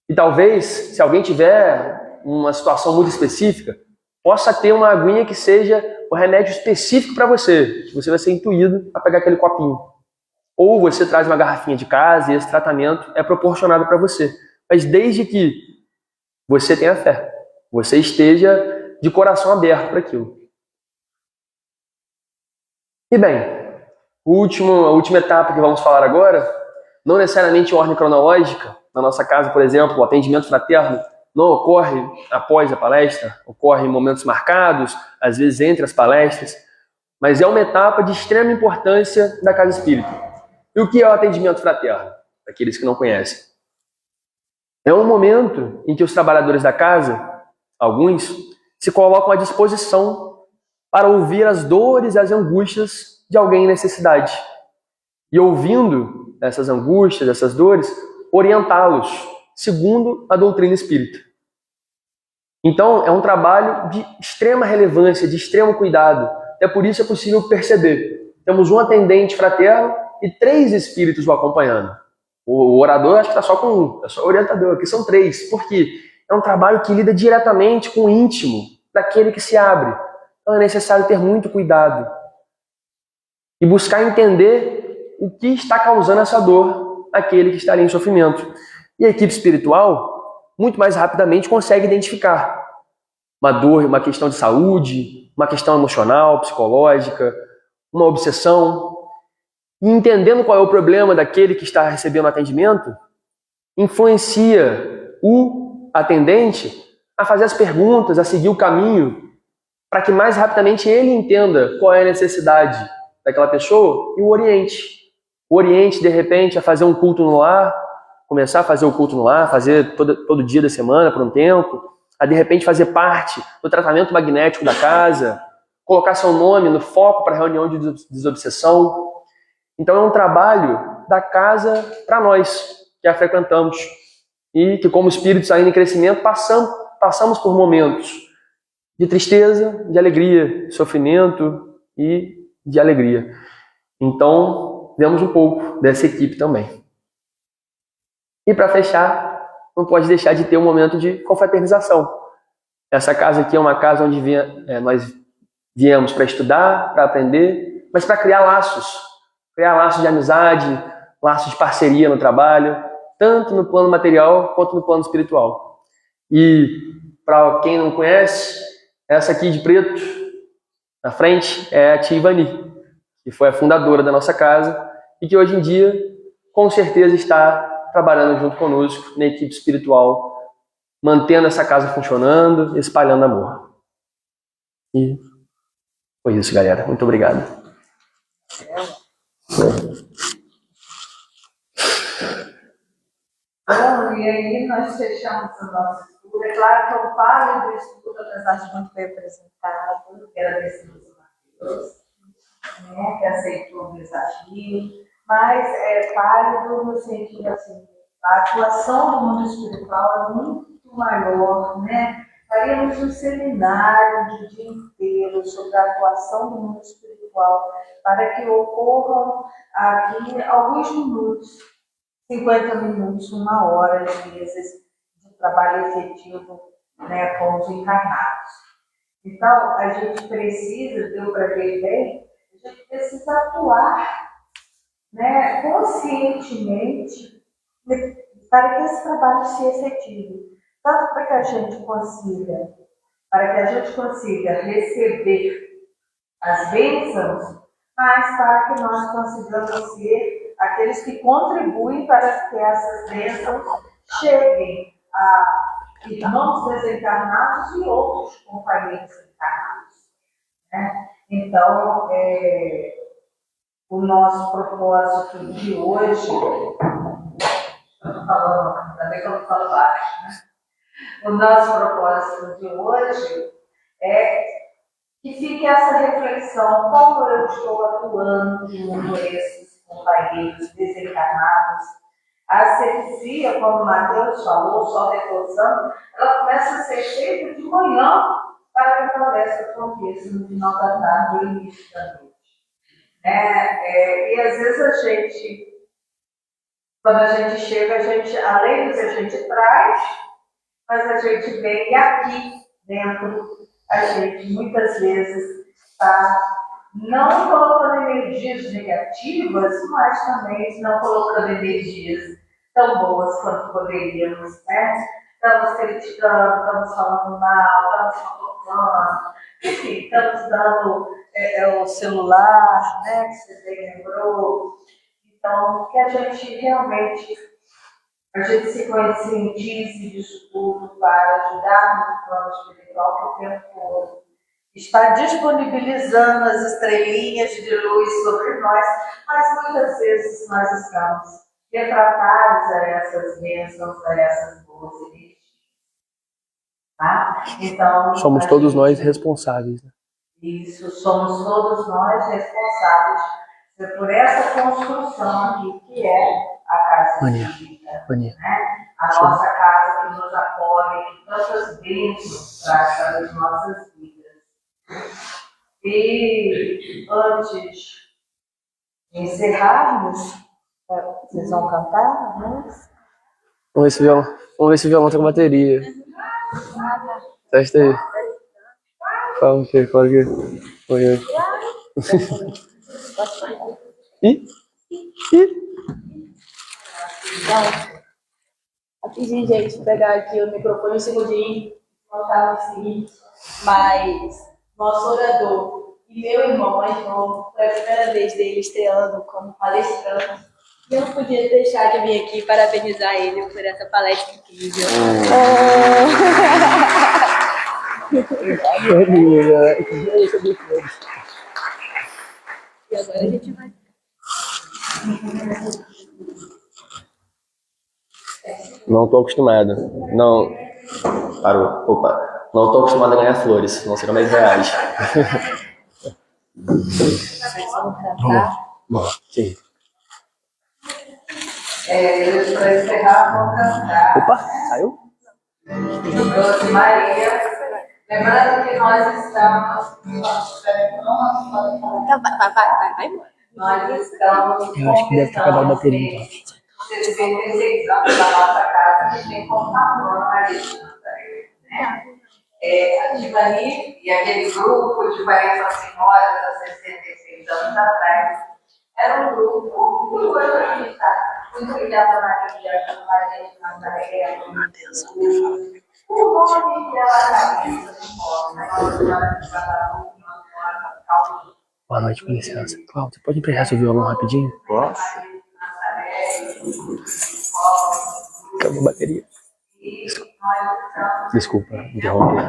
E talvez, se alguém tiver uma situação muito específica, possa ter uma aguinha que seja o remédio específico para você, que você vai ser intuído a pegar aquele copinho. Ou você traz uma garrafinha de casa e esse tratamento é proporcionado para você. Mas desde que você tenha fé, você esteja de coração aberto para aquilo. E bem, a última etapa que vamos falar agora, não necessariamente em ordem cronológica. Na nossa casa, por exemplo, o atendimento fraterno não ocorre após a palestra, ocorre em momentos marcados, às vezes entre as palestras, mas é uma etapa de extrema importância da Casa Espírita. E o que é o atendimento fraterno? Para aqueles que não conhecem. É um momento em que os trabalhadores da casa, alguns, se colocam à disposição para ouvir as dores e as angústias de alguém em necessidade. E ouvindo essas angústias, essas dores, orientá-los, segundo a doutrina espírita. Então, é um trabalho de extrema relevância, de extremo cuidado. É por isso é possível perceber. Temos um atendente fraterno e 3 espíritos o acompanhando. O orador acho que está só com um, é só o orientador, aqui são 3. Por quê? É um trabalho que lida diretamente com o íntimo daquele que se abre. Então é necessário ter muito cuidado e buscar entender o que está causando essa dor àquele que está ali em sofrimento. E a equipe espiritual, muito mais rapidamente, consegue identificar uma dor, uma questão de saúde, uma questão emocional, psicológica, uma obsessão. E entendendo qual é o problema daquele que está recebendo atendimento, influencia o atendente a fazer as perguntas, a seguir o caminho, para que mais rapidamente ele entenda qual é a necessidade daquela pessoa e o oriente. O oriente, de repente, a fazer um culto no lar, começar a fazer o culto no lar, fazer todo dia da semana por um tempo, a de repente fazer parte do tratamento magnético da casa, colocar seu nome no foco para a reunião de desobsessão. Então é um trabalho da casa para nós, que a frequentamos. E que, como espíritos ainda em crescimento, passamos por momentos de tristeza, de alegria, de sofrimento e de alegria. Então, vemos um pouco dessa equipe também. E para fechar, não pode deixar de ter um momento de confraternização. Essa casa aqui é uma casa onde nós viemos para estudar, para aprender, mas para criar laços de amizade, laços de parceria no trabalho, tanto no plano material quanto no plano espiritual. E para quem não conhece, essa aqui de preto, na frente, é a tia Ivani, que foi a fundadora da nossa casa e que hoje em dia, com certeza, está trabalhando junto conosco na equipe espiritual, mantendo essa casa funcionando, espalhando amor. E foi isso, galera. Muito obrigado. Então, e aí nós fechamos o nosso estudo. É claro que eu falo do estudo, apesar de muito bem apresentado, agradecemos a Deus, né, que aceitou o desafio, mas é válido no sentido assim, a atuação do mundo espiritual é muito maior, né? Faríamos um seminário de dia inteiro sobre a atuação do mundo espiritual, para que ocorram aqui alguns minutos, 50 minutos, 1 hora, às vezes, de trabalho efetivo, né, com os encarnados. Então, a gente precisa, deu para ver bem, a gente precisa atuar, né, conscientemente para que esse trabalho se efetive. Tanto para que a gente consiga receber as bênçãos, mas para que nós consigamos ser aqueles que contribuem para que essas bênçãos cheguem a irmãos desencarnados e outros companheiros encarnados, né? Então, o nosso propósito de hoje, também que eu falo baixo, né? O nosso propósito de hoje é que fique essa reflexão, como eu estou atuando junto a esses companheiros desencarnados. A asepsia, como o Mateus falou, só reforçando, ela começa a ser feita de manhã para que a palestra aconteça no final da tarde ou início da noite. E às vezes a gente, quando a gente chega, além do que a gente traz, mas a gente vem aqui dentro, a gente muitas vezes está não colocando energias negativas, mas também não colocando energias tão boas quanto poderíamos, né? Estamos criticando, estamos falando mal, estamos fofocando, enfim, estamos dando o celular, né, que você bem lembrou. Então, que a gente realmente se conscientize disso tudo para ajudar no plano espiritual que o tempo todo está disponibilizando as estrelinhas de luz sobre nós, mas muitas vezes nós estamos refratários a essas bênçãos, a essas boas energias. Tá? Então, Somos todos nós responsáveis, né? Isso, somos todos nós responsáveis por essa construção aqui, que é a casa espírita, né? A nossa casa que nos acolhe, que tantas bênçãos traz para as nossas vidas. E antes de encerrarmos, vocês vão cantar? Vamos ver se o violão tá com bateria. Testa aí. Fala o quê? Fala o quê? Oi. Ih? Rapidinho, gente, pegar aqui o microfone um segundinho, contar o seguinte, mas nosso orador e meu irmão mais novo, foi a primeira vez dele estreando como palestrante, e eu não podia deixar de vir aqui parabenizar ele por essa palestra incrível. E agora a gente vai... Não tô acostumado. Não. Parou. Opa. Não tô acostumado a ganhar flores. Não serão mais reais. Vocês vão cantar? Bom, sim. Para encerrar, vou cantar. Opa, saiu? Doce Maria. Lembrando que nós estamos. Vai. Nós estamos. Eu acho que deve ter acabado a bateria, então. 66 anos da nossa casa, que tem computador Maria de Nazaré, né? A Tivani e aquele grupo de 40 senhoras há 66 anos atrás, era um grupo que hoje a gente está muito ligado a Maria de Nazaré, o nome que ela carrega de moda, né? Nossa Senhora de Guadalupe, Nossa Senhora da Calma. Boa noite, com licença. Cláudio, você pode emprestar seu violão rapidinho? Posso? Acabou a bateria. Desculpa, interromper.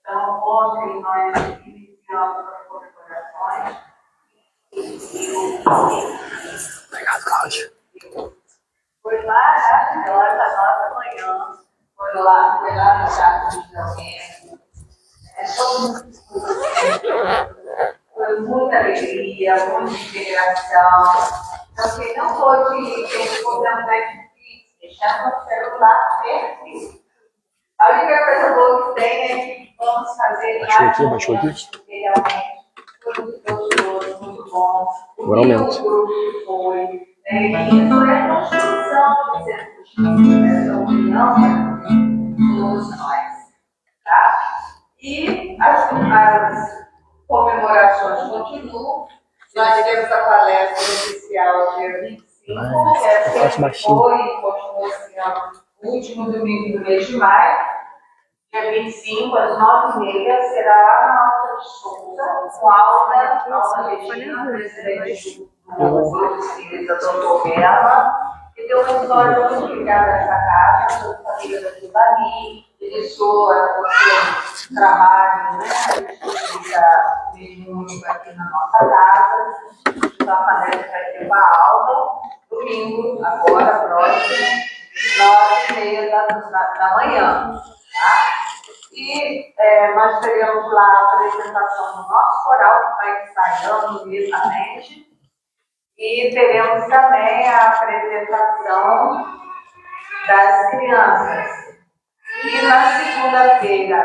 Então, ontem nós iniciamos as corporações. Obrigado, Cláudio. Foi lá, foi lá no Teatro de Janeiro. Foi muita alegria, muita integração. Então, quem não pôde ter oportunidade de deixar no celular perfeito. A única coisa boa que tem é que vamos fazer Baixou aqui? realmente foi muito gostoso, muito bom. Agora aumenta. O grupo que foi, e foi a construção do centro espírita, essa união de todos nós. Tá? E as comemorações continuam. Nós temos a palestra oficial dia 25, que é sempre foi e continua sendo o último domingo do mês de maio. Dia 25, às 9h30, será lá na Alta de Souza, com aula Regina, presidente do Grupo Espírita Dr. Bela, que tem uma história muito ligada a essa casa, sou família da Tibani, iniciou o seu trabalho, né? A gente muito aqui na nossa casa, então a palestra vai ter uma aula, domingo, agora, próximo, 9h30 da manhã. Tá? E nós teremos lá a apresentação do nosso coral, que está ensaiando lentamente. E teremos também a apresentação das crianças. E na segunda-feira,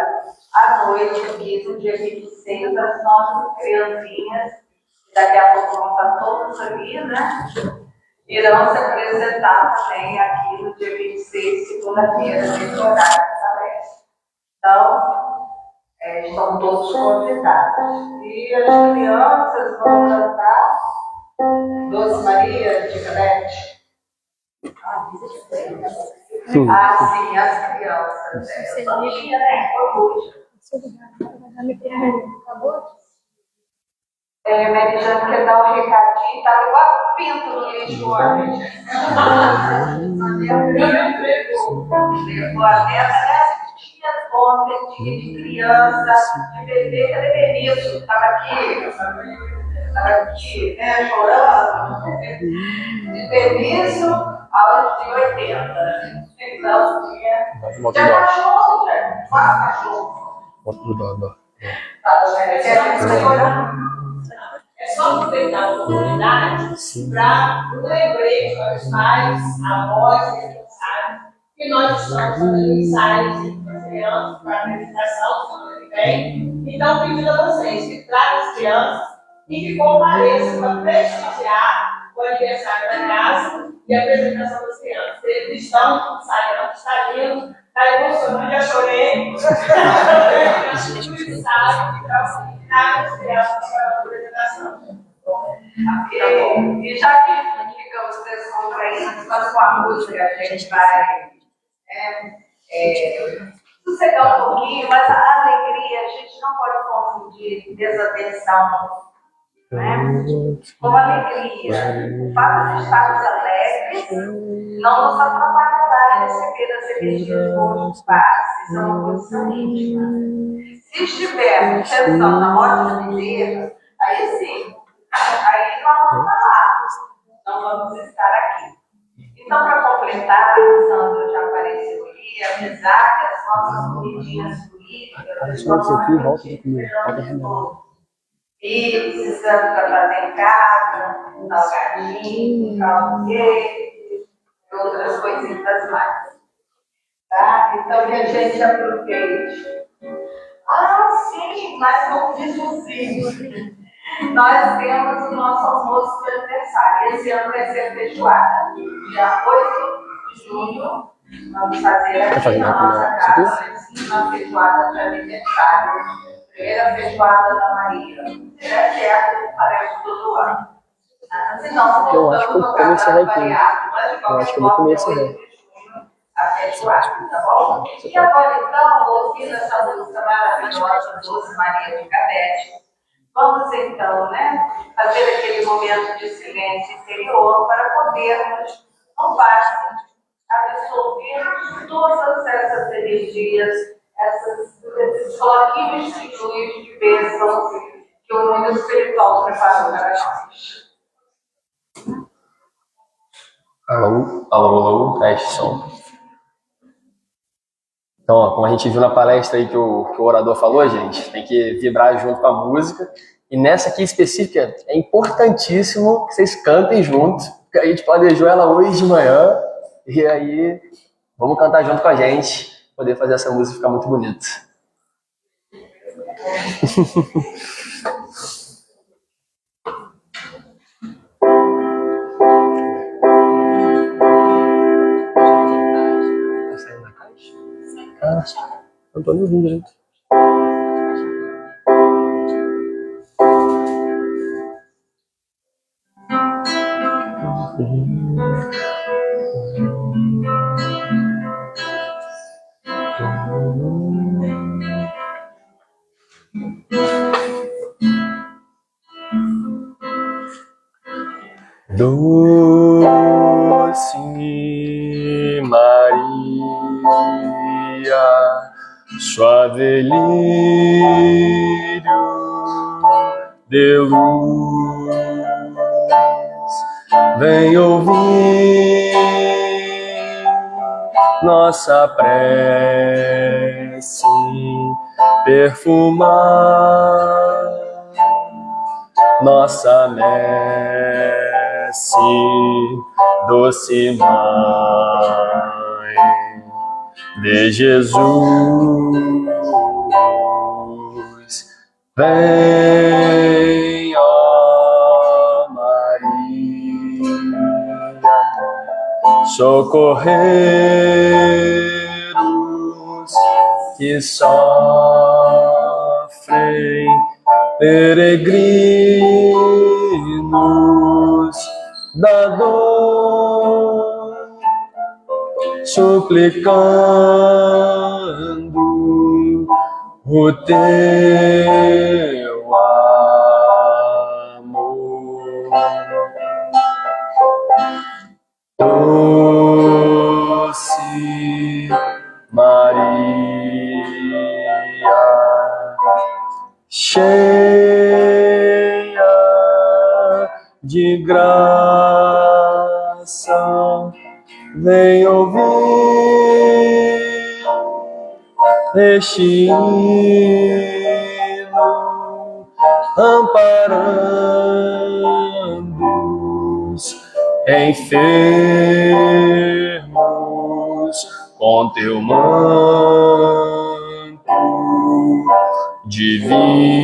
à noite, no dia 26, as nossas criancinhas, daqui a pouco vão estar todas ali, né? Irão se apresentar também aqui no dia 26, segunda-feira, nesse horário da palestra. Então, estão todos convidados. E as crianças vão cantar Doce Maria de Galete. Sim, as crianças. Sozinha, né? Foi hoje. Merijane quer dar um recadinho, estava igual pinto no lixo hoje. Levou a terra, né? Tinha ontem, tinha de criança, de bebê, cadê Benício? Estava aqui, né, chorando. De Benício aos de 80. Então, tinha cachorro, gente, 4 cachorros. É só aproveitar a oportunidade para um lembrete para os pais, avós, responsáveis, que nós estamos fazendo ensaios para as crianças, para a apresentação semana que vem. Então, pedindo a vocês que tragam as crianças e que compareçam para prestigiar o aniversário da casa e a apresentação das crianças. Eles estão ensaiando, está lindo, está emocionante, já chorei. E já que ficamos descontraídos com a música, a gente vai sossegar um pouquinho, mas a alegria, a gente não pode confundir desatenção, né? Com alegria. O fato de estarmos alegres não nos atrapalhará a receber as energias boas de paz. Isso é uma posição íntima. Se estivermos pensando na morte de Bezerra, aí sim, aí nós vamos estar lá, não vamos estar aqui. Então, para completar, a Sandra já apareceu ali, apesar das nossas corridinhas políticas, e precisamos fazer em casa, um salgadinho, caldo quente, e outras coisinhas mais. Tá? Então, que a gente aproveite. Ah, sim, mas não fiz possível. Nós temos o nosso almoço de aniversário. Esse ano vai ser feijoada. Dia 8 de junho, vamos fazer aqui na nossa casa uma feijoada de aniversário. Primeira feijoada da Maria. Se der certo, parece todo ano. Senão, eu acho que eu comecei a aqui. Eu acho que eu vou comer esse rei. A feijoada, tá bom? E agora, então, ouvindo essa música maravilhosa, Doce Maria de Galete, vamos então, né, fazer aquele momento de silêncio interior para podermos, não basta, absorver todas essas energias, esses floquinhos de luz, de bênçãos que o mundo espiritual preparou para nós. Alô, alô, alô, teste som. Então, ó, como a gente viu na palestra aí que o orador falou, gente, tem que vibrar junto com a música. E nessa aqui específica, é importantíssimo que vocês cantem junto, porque a gente planejou ela hoje de manhã, e aí vamos cantar junto com a gente, poder fazer essa música ficar muito bonita. Tá saindo da caixa? Não tô nem ouvindo, gente. Doce Maria, suave lírio de luz, vem ouvir nossa prece, perfumar nossa messe, doce Mãe de Jesus. Vem, ó Maria, socorrer os que sofrem, peregrinos da dor, suplicando o teu amor. Doce Maria, cheia de graça, vem ouvir este hino, amparando os enfermos com teu manto divino.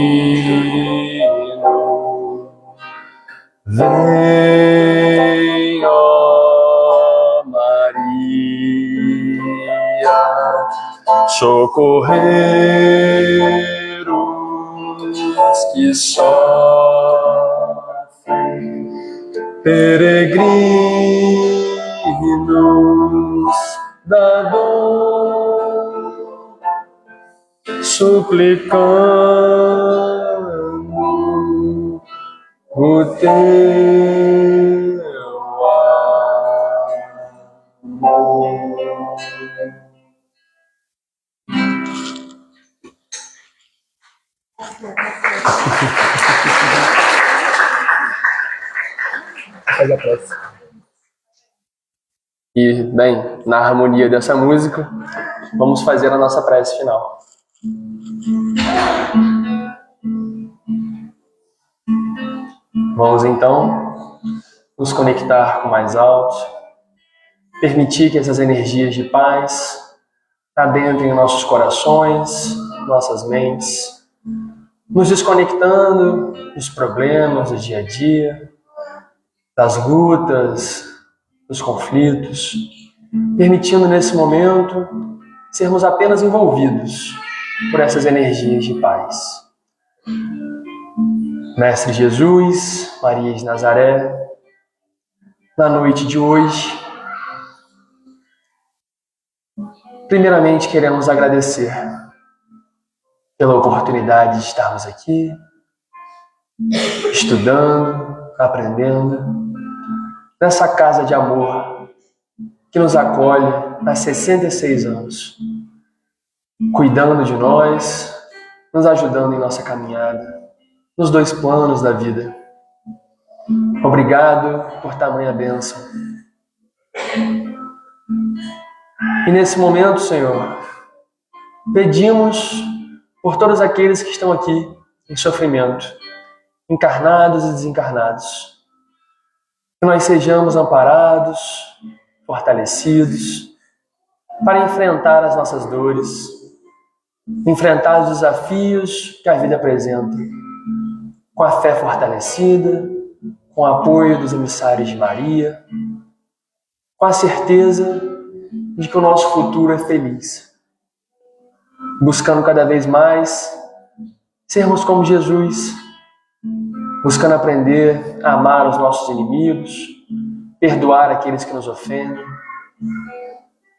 Vem, ó Maria, socorrer os que sofrem, peregrinos da dor, suplicando o teu amor. Faz a prece. E, bem, na harmonia dessa música, vamos fazer a nossa prece final. Vamos então nos conectar com o mais alto, permitir que essas energias de paz adentrem nossos corações, nossas mentes, nos desconectando dos problemas do dia a dia, das lutas, dos conflitos, permitindo nesse momento sermos apenas envolvidos por essas energias de paz. Mestre Jesus, Maria de Nazaré, na noite de hoje, primeiramente queremos agradecer pela oportunidade de estarmos aqui, estudando, aprendendo, nessa casa de amor que nos acolhe há 66 anos, cuidando de nós, nos ajudando em nossa caminhada, nos dois planos da vida. Obrigado por tamanha bênção. E nesse momento, Senhor, Pedimos por todos aqueles que estão aqui em sofrimento, encarnados e desencarnados, que nós sejamos amparados, fortalecidos, para enfrentar as nossas dores, enfrentar os desafios que a vida apresenta, com a fé fortalecida, com o apoio dos emissários de Maria, com a certeza de que o nosso futuro é feliz, buscando cada vez mais sermos como Jesus, buscando aprender a amar os nossos inimigos, perdoar aqueles que nos ofendem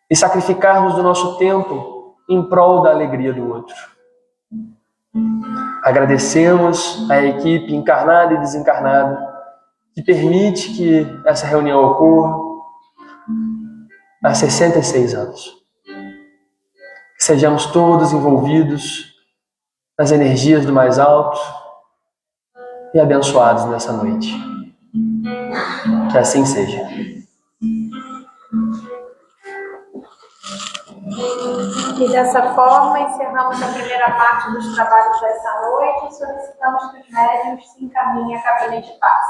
e sacrificarmos do nosso tempo em prol da alegria do outro. Agradecemos a equipe encarnada e desencarnada que permite que essa reunião ocorra há 66 anos. Que sejamos todos envolvidos nas energias do mais alto e abençoados nessa noite. Que assim seja. E dessa forma encerramos a primeira parte dos trabalhos dessa noite e solicitamos que os médiuns se encaminhem à cabine de paz.